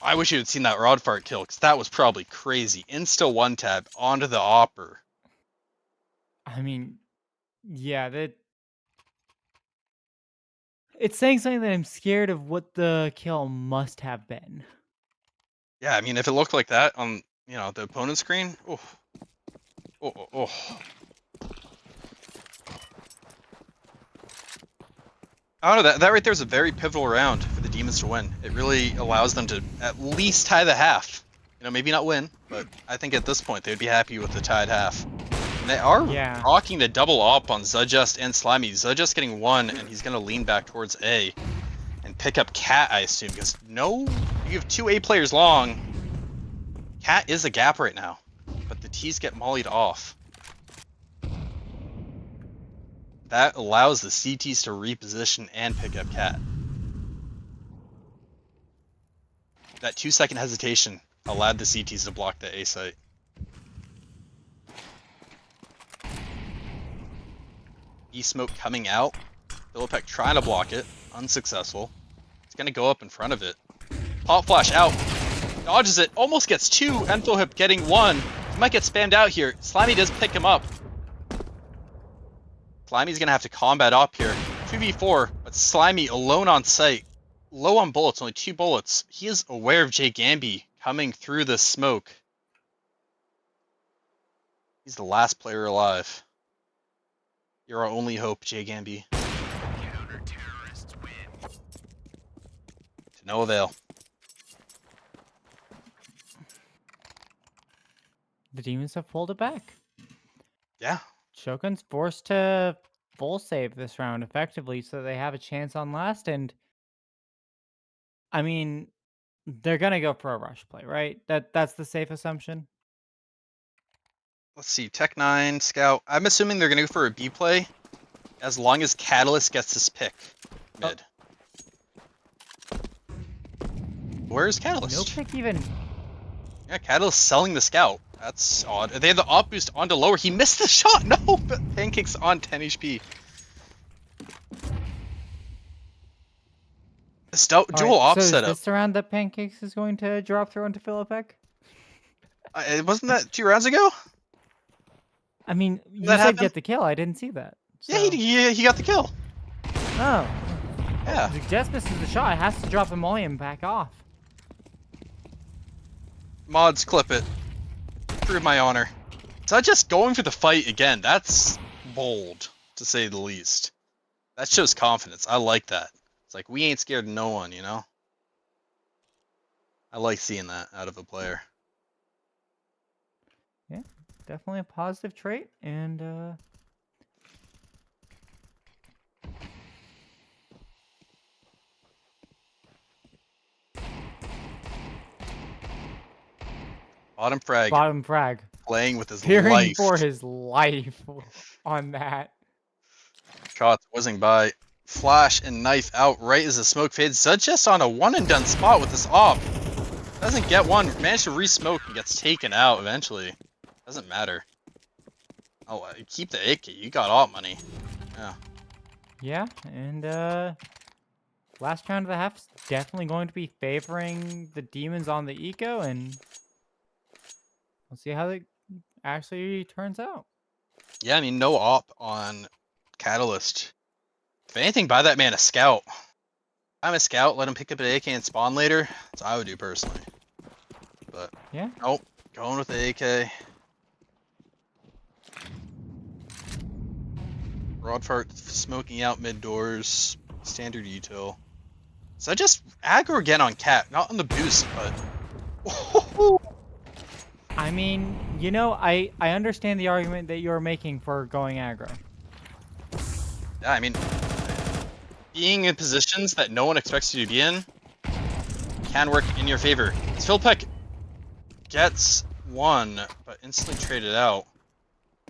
I wish you had seen that Rodfart kill, because that was probably crazy. Insta one tab onto the opper. I mean, yeah, it's saying something that I'm scared of what the kill must have been. Yeah, I mean, if it looked like that on, you know, the opponent's screen, oh. I don't know, that right there is a very pivotal round for the Demons to win. It really allows them to at least tie the half. You know, maybe not win, but I think at this point they'd be happy with the tied half. And they are rocking the double op on Zajust and Slimy. Zajust getting 1, and he's going to lean back towards A and pick up Cat, I assume, because you have 2 A players long. Cat is a gap right now, but the T's get mollied off. That allows the CTs to reposition and pick up Cat. That 2-second hesitation allowed the CTs to block the A site. E-smoke coming out. Philipek trying to block it. Unsuccessful. He's going to go up in front of it. Pop flash out. Dodges it. Almost gets 2. Enfohip getting 1. He might get spammed out here. Slimy does pick him up. Slimy's going to have to combat up here. 2v4, but Slimy alone on site. Low on bullets, only 2 bullets. He is aware of Jay Gamby coming through the smoke. He's the last player alive. You're our only hope, Jay Gamby. Counter-terrorists win. To no avail. The Demons have pulled it back. Yeah. Shogun's forced to full save this round effectively so they have a chance on last, and I mean, they're gonna go for a rush play, right? That's the safe assumption. Let's see, Tech 9, Scout. I'm assuming they're gonna go for a B play as long as Catalyst gets this pick mid. Where is Catalyst? No pick even. Yeah, Catalyst selling the Scout. That's odd. They have the op boost onto lower. He missed the shot. No, but Pancakes on 10 HP. This dual op so setup. Is this the round that Pancakes is going to drop through into Philipek? Wasn't that 2 rounds ago? I mean, you that said happen? get the kill. I didn't see that. So. Yeah, he got the kill. Oh. Yeah. The Jess misses the shot. It has to drop the molly and back off. Mods, clip it. Prove my honor. So just going for the fight again, that's bold, to say the least. That shows confidence. I like that. It's like, we ain't scared of no one, you know? I like seeing that out of a player. Yeah, definitely a positive trait. And, Bottom frag, bottom frag. playing with his Fearing life. for his life on that. Shots whizzing by. Flash and knife out right as the smoke fades. Zud just on a one and done spot with this op. Doesn't get one. Managed to re-smoke and gets taken out eventually. Doesn't matter. Oh, keep the AK. You got op money. Yeah. Yeah, and last round of the half is definitely going to be favoring the demons on the eco, and we'll see how it actually turns out. Yeah, I mean, no op on Catalyst. If anything, buy that man a scout. I'm a scout, let him pick up an AK and spawn later. That's what I would do personally. But, Yeah. nope. Going with the AK. Broadfart smoking out mid doors. Standard util. So I just aggro again on Cat. Not on the boost, but... I mean, you know, I understand the argument that you're making for going aggro. Yeah, I mean, being in positions that no one expects you to be in can work in your favor. Philpeck gets one, but instantly traded out.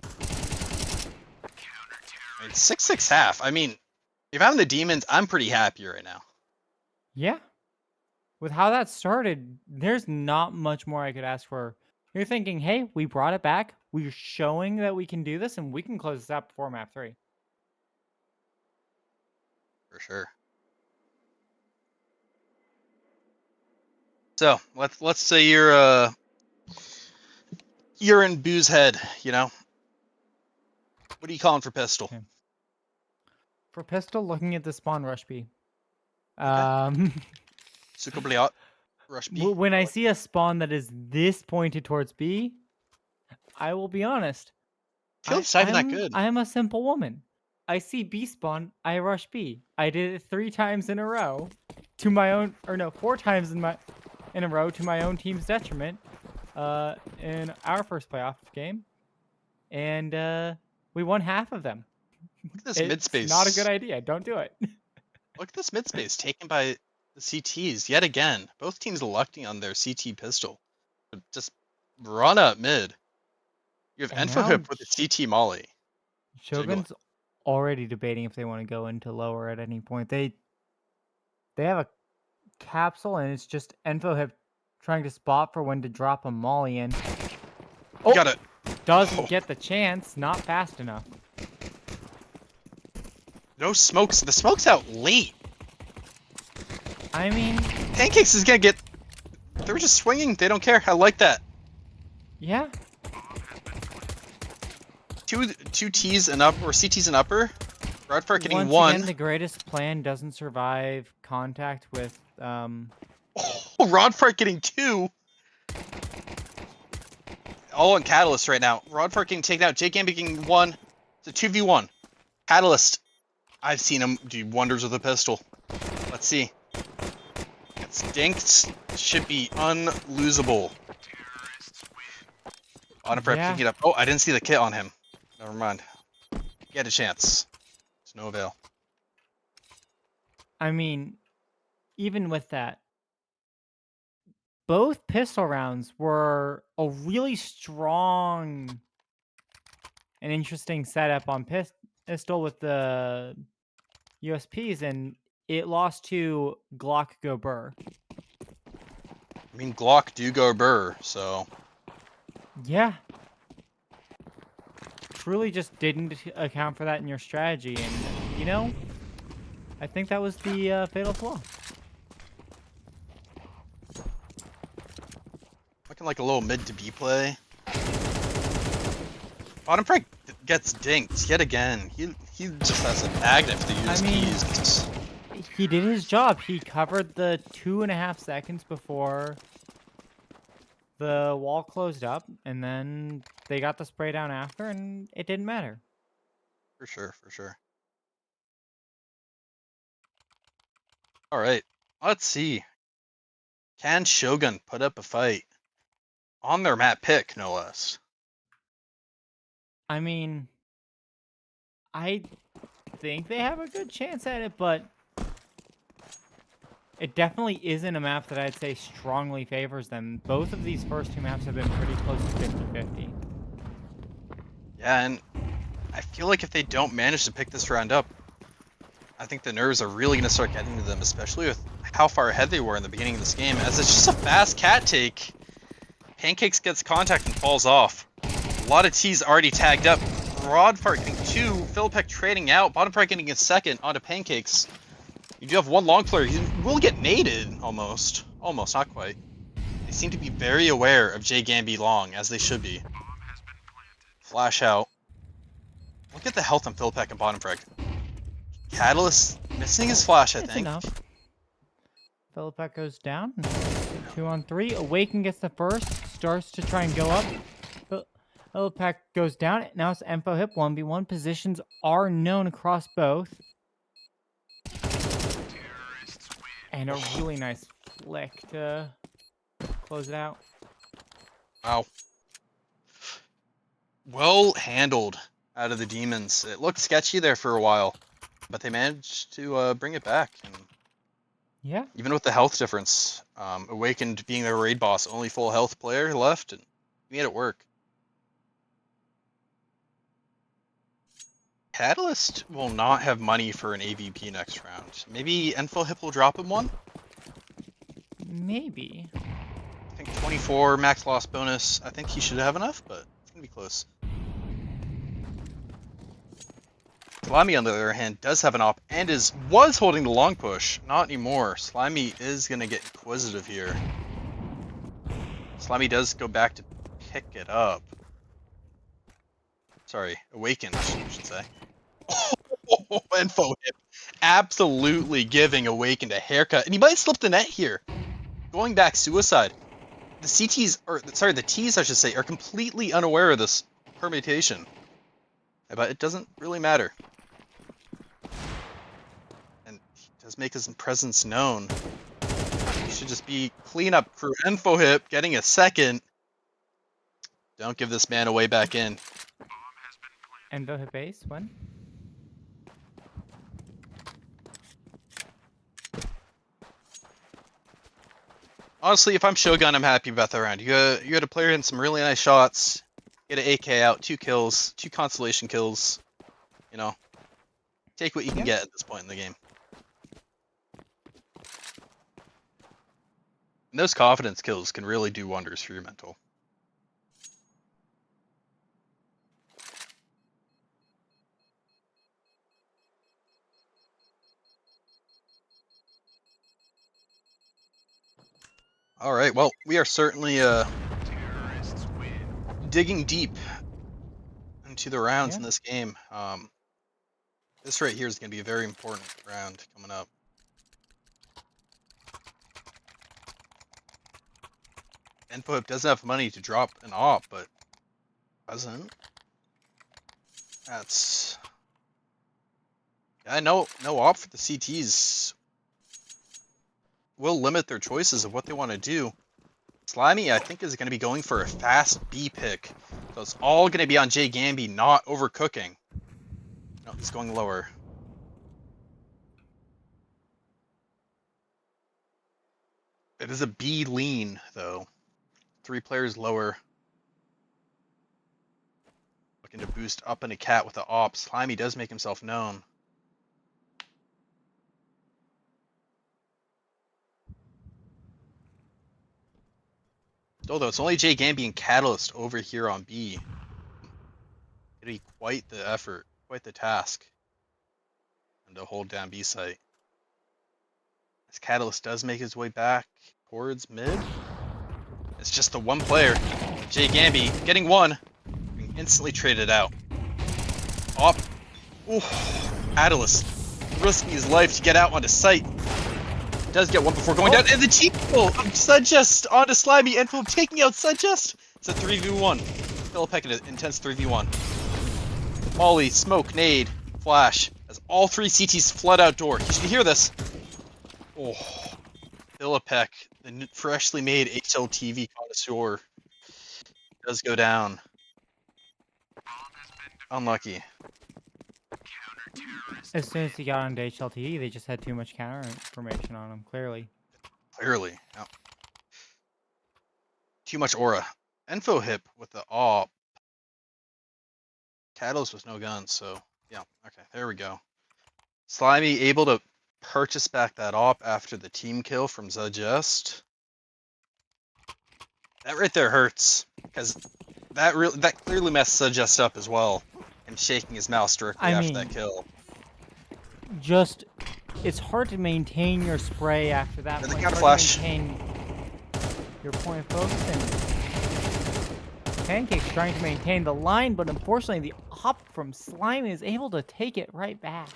I mean, 6-6 half. I mean, if I'm the demons, I'm pretty happy right now. Yeah. With how that started, there's not much more I could ask for. You're thinking, hey, we brought it back. We're showing that we can do this, and we can close this out before map 3. For sure. So let's say you're in Boo's head, you know. What are you calling for pistol? Okay. For pistol, looking at the spawn rush B. Sukabliot, rush B. When I see a spawn that is this pointed towards B, I will be honest. Philip's not even that good. I am a simple woman. I see B spawn, I rush B. I did it 3 times in a row to my own, or no, 4 times in a row to my own team's detriment in our first playoff game. And we won half of them. Look at this mid space. Not a good idea. Don't do it. Look at this mid space taken by the CTs yet again. Both teams electing on their CT pistol. Just run up mid. You have Enfo Hip with the CT Molly. Shogun's already debating if they want to go into lower at any point. They have a capsule, and it's just Enfo Hip trying to spot for when to drop a Molly in. Oh, got it. Doesn't get the chance. Not fast enough. No smokes. The smoke's out late. I mean, Pancakes is gonna get. They were just swinging. They don't care. I like that. yeah. Two T's and up, or CT's and upper. Broadfart getting Once one. again, the greatest plan doesn't survive contact with. Oh, Rodfart getting 2. All on Catalyst right now. Rodfart getting taken out. Jake Gambit getting 1. It's a 2v1. Catalyst. I've seen him do wonders with a pistol. Let's see. It's dinked. Should be unlosable. Bottom prep picking it up. Oh, I didn't see the kit on him. Never mind. He had a chance. It's no avail. I mean, even with that, both pistol rounds were a really strong and interesting setup on pistol with the USPs, and it lost to Glock go Burr. I mean, Glock do go Burr, so... Yeah. Truly just didn't account for that in your strategy, and, you know, I think that was the fatal flaw. Looking like a little mid to B play. Bottom frag gets dinked yet again. He just has a magnet for the USPs. He did his job. He covered the 2.5 seconds before the wall closed up, and then they got the spray down after, and it didn't matter. For sure, for sure. All right, let's see. Can Shogun put up a fight on their map pick, no less? I mean, I think they have a good chance at it, but it definitely isn't a map that I'd say strongly favors them. Both of these first two maps have been pretty close to 50-50. Yeah, and I feel like if they don't manage to pick this round up, I think the nerves are really going to start getting to them, especially with how far ahead they were in the beginning of this game, as it's just a fast cat take. Pancakes gets contact and falls off. A lot of T's already tagged up. Broadfart getting 2, Philipek trading out, bottom part getting a second onto Pancakes. You do have one long player, he will get naded, almost. Almost, not quite. They seem to be very aware of J Gamby long, as they should be. Flash out. Look at the health on Philipek and bottom frag. Catalyst missing his flash, I It's think. enough. Philipek goes down. 2 on 3. Awaken gets the first. Starts to try and go up. Philipek goes down. Now it's Enfo Hip 1v1. Positions are known across both. And a really nice flick to close it out. Wow. Well handled out of the Demons. It looked sketchy there for a while, but they managed to bring it back. And Yeah. even with the health difference, Awakened being their raid boss, only full health player left, and he made it work. Catalyst will not have money for an AVP next round. Maybe Enfo Hip will drop him one? Maybe. I think 24 max loss bonus. I think he should have enough, but it's going to be close. Slimy, on the other hand, does have an op and was holding the long push. Not anymore. Slimy is going to get inquisitive here. Slimy does go back to pick it up. Sorry, Awakened, I should say. Oh, Info Hip absolutely giving Awakened a haircut. And he might slip the net here. Going back suicide. The CTs, or sorry, the Ts, I should say, are completely unaware of this permutation. But it doesn't really matter. And he does make his presence known. He should just be cleanup crew. Info Hip getting a second. Don't give this man a way back in. Enfo Hip base. When? Honestly, if I'm Shogun, I'm happy about that round. You got a player hitting some really nice shots. Get an AK out, 2 kills, 2 constellation kills. You know, take what you can get at this point in the game. And those confidence kills can really do wonders for your mental. All right, well, we are certainly digging deep into the rounds in this game. This right here is going to be a very important round coming up. Info doesn't have money to drop an op, but doesn't. That's... Yeah, no op for the CTs. Will limit their choices of what they want to do. Slimy, I think, is going to be going for a fast B pick. So it's all going to be on J Gamby not overcooking. No, he's going lower. It is a B lean, though. 3 players lower. Looking to boost up in a cat with the op. Slimy does make himself known. Still, though, it's only J Gamby and Catalyst over here on B. It'll be quite the effort, quite the task, and to hold down B site. As Catalyst does make his way back towards mid. It's just the one player, J Gamby, getting one. instantly traded out. Op. Ooh. Catalyst risking his life to get out onto site. Does get one before going down, and the cheap kill of Sudjust onto Slimy, and Philip taking out Sudjust. It's a 3v1. Philip in an intense 3v1. Molly, smoke, nade, flash, as all three CTs flood out door. You should hear this. Oh, Philipek, the freshly made HLTV connoisseur, does go down. Unlucky. As soon as he got onto HLTE, they just had too much counter information on him, clearly. Clearly. Yeah. Too much aura. Info hip with the AWP. Catalyst with no guns, so yeah. Okay, there we go. Slimy able to purchase back that AWP after the team kill from Zudjust. That right there hurts, because that clearly messed Zudjust up as well. And shaking his mouse directly after that kill. Just, it's hard to maintain your spray after that. They got a flash. Maintain your point of focus, and Pancake's trying to maintain the line, but unfortunately the hop from Slimy is able to take it right back.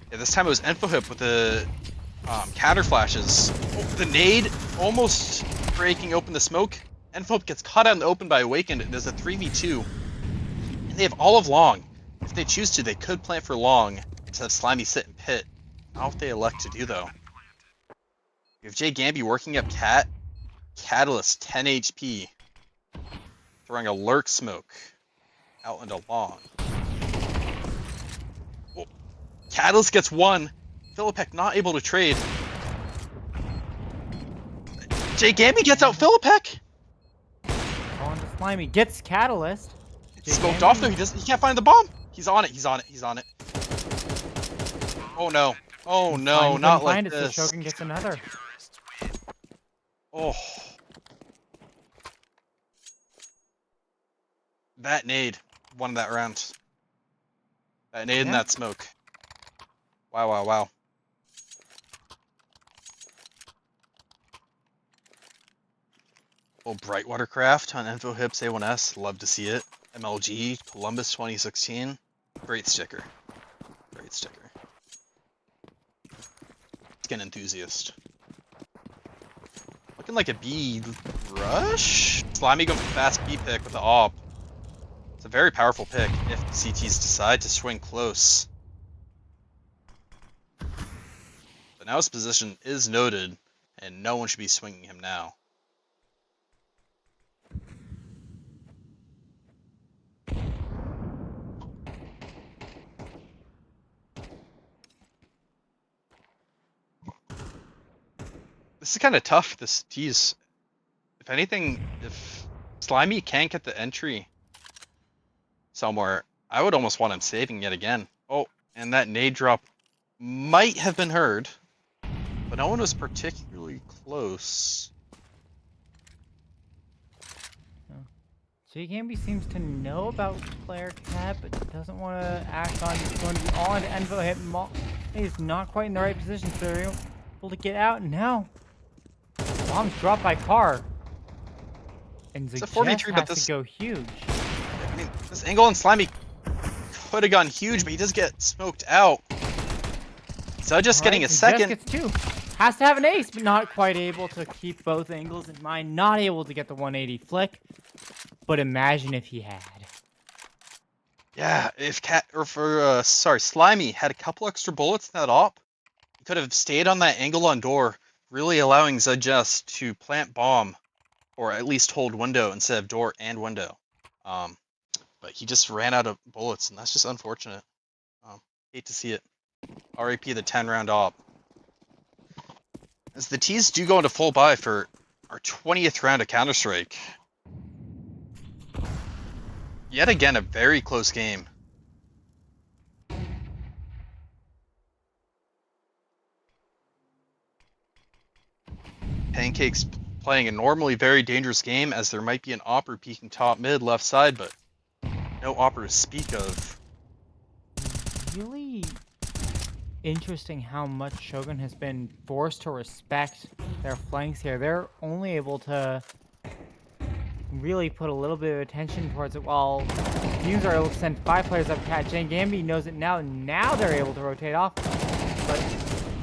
Yeah, this time it was Enfohip with the counter flashes. Oh, the nade almost breaking open the smoke. Enfohip gets caught out in the open by Awakened. There's a 3v2. And they have all of long. If they choose to, they could plant for long and have Slimy sit and pit. Not what they elect to do, though. We have Jay Gamby working up Cat. Catalyst, 10 HP. Throwing a lurk smoke out into long. Oh, Catalyst gets one. Philipek not able to trade. Jay Gamby gets out Philipek. On to Slimy, gets Catalyst. It's smoked off though. He can't find the bomb. He's on it. He's on it. He's on it. Oh no. Oh no. Not like this. So Shogun gets another. Oh. That nade won that round. That nade and that smoke. Wow, wow, wow. Oh, Brightwater Craft on Enfohips A1S. Love to see it. MLG, Columbus 2016. Great sticker. Great sticker. Skin enthusiast. Looking like a B rush? Slimy going for fast B pick with the AWP. It's a very powerful pick if the CTs decide to swing close. But now his position is noted, and no one should be swinging him now. This is kind of tough, this tease. If anything, if Slimy can't get the entry somewhere, I would almost want him saving yet again. Oh, and that nade drop might have been heard, but no one was particularly close. Gamby seems to know about player cat, but doesn't want to act on. He's going to be all into Envo hit. He's not quite in the right position, so they're able to get out. And now, bomb's dropped by car. And it's a 4v3, but this to go huge. I mean, this angle on Slimy could have gone huge, but he does get smoked out. So just getting a second. Gets two. Has to have an ace, but not quite able to keep both angles in mind. Not able to get the 180 flick. But imagine if he had. Yeah, if Slimy had a couple extra bullets in that AWP, he could have stayed on that angle on door, really allowing Zudjust to plant bomb, or at least hold window instead of door and window. But he just ran out of bullets, and that's just unfortunate. Hate to see it. RAP the 10-round AWP. As the T's do go into full buy for our 20th round of Counter-Strike. Yet again, a very close game. Pancake's playing a normally very dangerous game, as there might be an Opper peeking top mid left side, but no Opper to speak of. Really interesting how much Shogun has been forced to respect their flanks here. They're only able to really put a little bit of attention towards it while Demons are able to send 5 players up cat. Jane Gamby knows it now. Now they're able to rotate off. But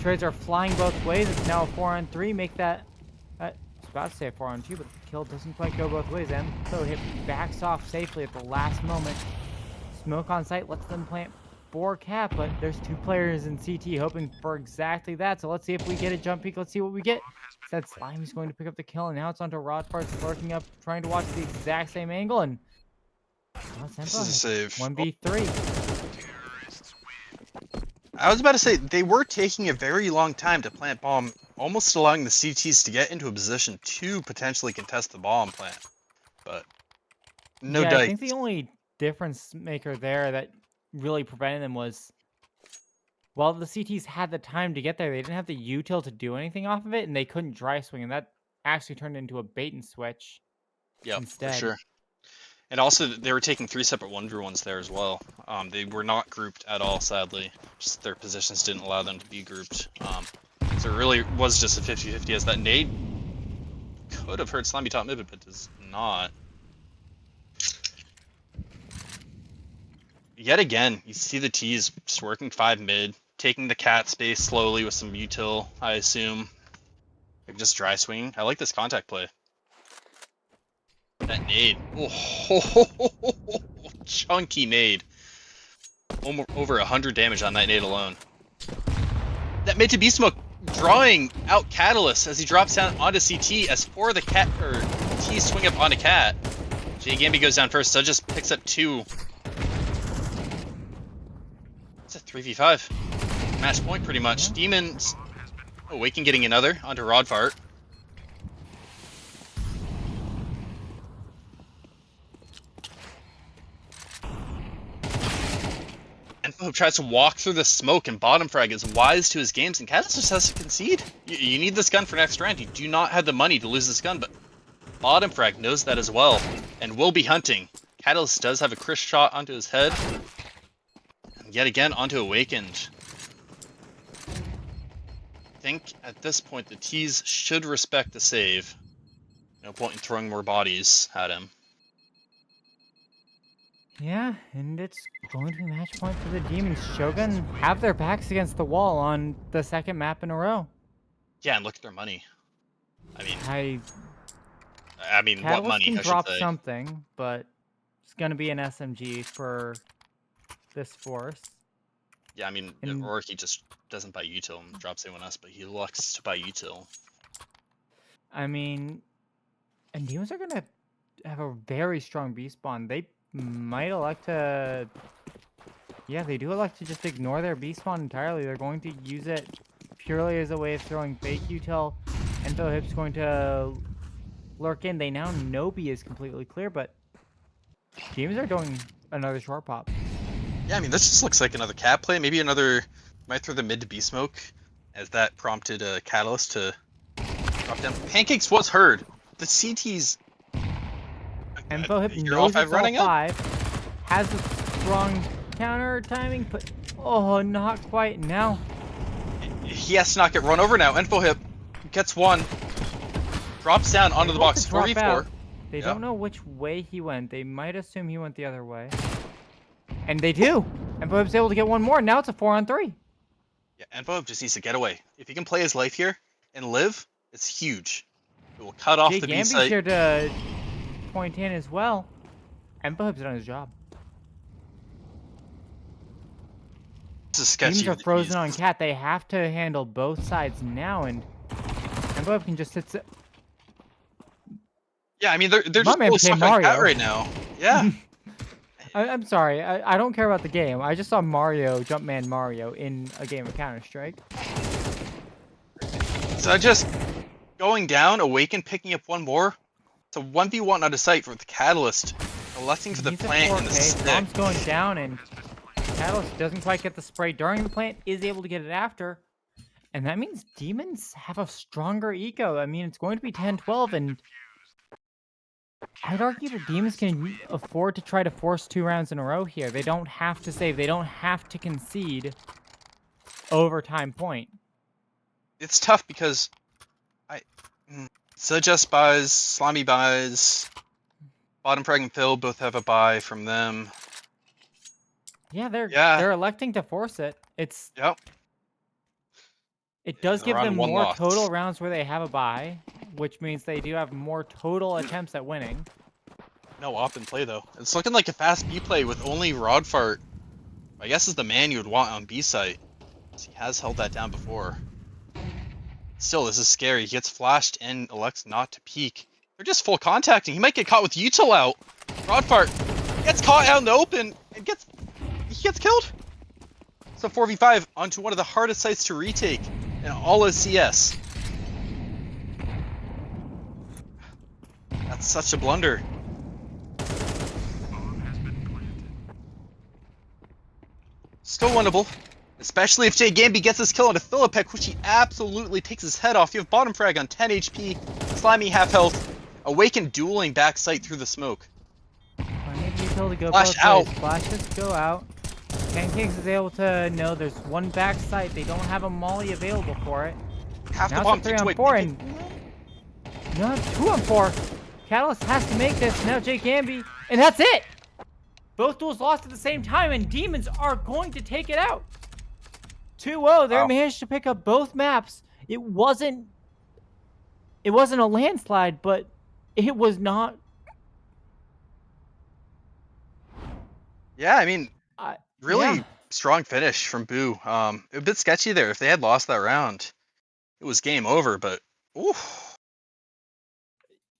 trades are flying both ways. It's now a 4-on-3. Make that... I was about to say a 4-on-2, but the kill doesn't quite go both ways. And so hit backs off safely at the last moment. Smoke on site lets them plant 4 cat, but there's 2 players in CT hoping for exactly that. So let's see if we get a jump peek. Let's see what we get. Said Slimy's going to pick up the kill, and now it's onto Rodfart's lurking up, trying to watch the exact same angle, and This is a save. 1v3. I was about to say, they were taking a very long time to plant bomb, almost allowing the CTs to get into a position to potentially contest the bomb plant. But no Yeah, dice. I think the only difference maker there that really prevented them was, while the CTs had the time to get there, they didn't have the util to do anything off of it, and they couldn't dry swing, and that actually turned into a bait and switch. Yep, instead. for sure. And also, they were taking 3 separate 1v1s there as well. They were not grouped at all, sadly. Just their positions didn't allow them to be grouped. So it really was just a 50-50, as that nade could have hurt Slimy top mid, but does not. Yet again, you see the T's just working 5 mid, taking the cat space slowly with some util, I assume. Like just dry swinging. I like this contact play. That nade. Oh, chunky nade. Over 100 damage on that nade alone. That mid to B smoke drawing out Catalyst as he drops down onto CT as 4 of the cat or T swing up onto cat. J Gamby goes down first, so just picks up 2. It's a 3v5. Match point pretty much. Yeah. Demons Awaken getting another onto Rodfart. And Hope tries to walk through the smoke, and bottom frag is wise to his games, and Catalyst just has to concede. You need this gun for next round. You do not have the money to lose this gun, but bottom frag knows that as well, and will be hunting. Catalyst does have a crisp shot onto his head, and yet again onto Awakened. I think at this point the T's should respect the save. No point in throwing more bodies at him. Yeah, and it's going to be match point for the Demons. Shogun have their backs against the wall on the second map in a row. Yeah, and look at their money. I mean, what Catalyst money, can I should drop say. something, but it's going to be an SMG for this force. Yeah, I mean, And- or he just doesn't buy util and drops anyone else, but he looks to buy util. I mean, and Demons are going to have a very strong B spawn. They might elect to... Yeah, they do elect to just ignore their B spawn entirely. They're going to use it purely as a way of throwing fake util. Ento Hip's going to lurk in. They now know B is completely clear, but Demons are doing another short pop. Yeah, I mean, this just looks like another cat play. Maybe another, might throw the mid to B smoke, as that prompted a Catalyst to drop down. Pancakes was heard. The CT's... Ento Hip You're all knows 5 it's all running up? 5. Has a strong counter timing, but oh, not quite. Now He has to not get run over now. Hip gets 1. Drops down onto the both box. to drop 4v4. out. They Yeah. don't know which way he went. They might assume he went the other way. And they do. Ento Hip's able to get 1 more. Now it's a 4-on-3. Yeah, Hip just needs to get away. If he can play his life here and live, it's huge. It will cut off Jay the B Gamby's site. here to point in as well. Ento Hip's done his job. This is sketchy. Teams are with the frozen T's. on cat. They have to handle both sides now, and Ento Hip can just sit... Yeah, I mean, they're My just man fully became stuck on cat Mario. right now. Yeah. I'm sorry. I don't care about the game. I just saw Mario, Jumpman Mario, in a game of Counter-Strike. So just going down, Awaken picking up 1 more. It's a 1v1 out of sight for the Catalyst. Electing for the He's at plant and the 4K. stick. Bomb's going down, and Catalyst doesn't quite get the spray during the plant, is able to get it after. And that means Demons have a stronger eco. I mean, it's going to be 10-12, and I'd argue that Demons can afford to try to force 2 rounds in a row here. They don't have to save. They don't have to concede overtime point. It's tough because Suggest buys, Slimy buys. Bottom Frag and Phil both have a buy from them. Yeah, they're Yeah. they're electing to force it. Yep. It does They're give on them one more loss. total rounds where they have a bye, which means they do have more total attempts at winning. No op in play though. It's looking like a fast B play with only Rodfart. I guess is the man you would want on B site. He has held that down before. Still, this is scary. He gets flashed and elects not to peek. They're just full contacting. He might get caught with util out. Rodfart gets caught out in the open and he gets killed. So 4v5 onto one of the hardest sites to retake in all of CS. That's such a blunder. Still winnable. Especially if Jay Gamby gets this kill onto Philippek, which he absolutely takes his head off. You have bottom frag on 10 HP, Slimy half health, Awaken dueling back sight through the smoke. Plenty of util to go Flash both out. ways. Flashes go out. Pancakes is able to know there's one back site. They don't have a molly available for it. Half the Now bomb it's a 3 takes on away. 4 and no, 2 on 4. Catalyst has to make this. Now Jake Gamby, and that's it. Both duels lost at the same time, and Demons are going to take it out. 2-0. They Wow. managed to pick up both maps. It wasn't a landslide, but it was not. Yeah, I mean, really Yeah. strong finish from Boo. A bit sketchy there. If they had lost that round, it was game over. But ooh,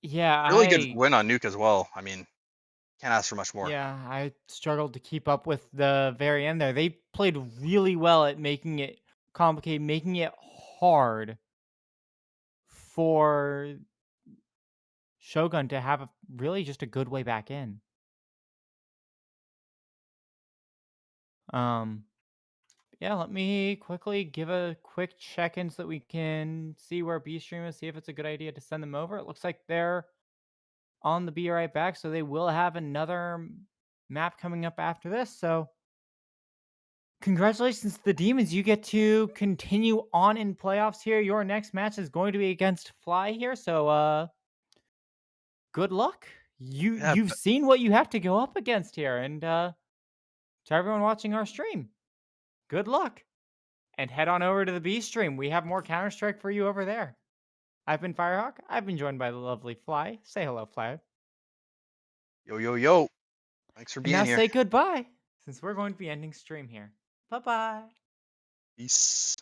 Yeah, really good win on Nuke as well. I mean, can't ask for much more. Yeah, I struggled to keep up with the very end there. They played really well at making it complicated, making it hard for Shogun to have really just a good way back in. Um, yeah, let me quickly give a quick check-in so that we can see where B Stream is, see if it's a good idea to send them over. It looks like they're on the B right back, so they will have another map coming up after this. So congratulations to the Demons. You get to continue on in playoffs here. Your next match is going to be against Fly here. So good luck. Yeah, You've seen what you have to go up against here. And to everyone watching our stream, good luck. And head on over to the B stream. We have more Counter-Strike for you over there. I've been Firehawk. I've been joined by the lovely Fly. Say hello, Fly. yo yo yo. Thanks for And being now here. say goodbye, since we're going to be ending stream here. Bye-bye. Peace.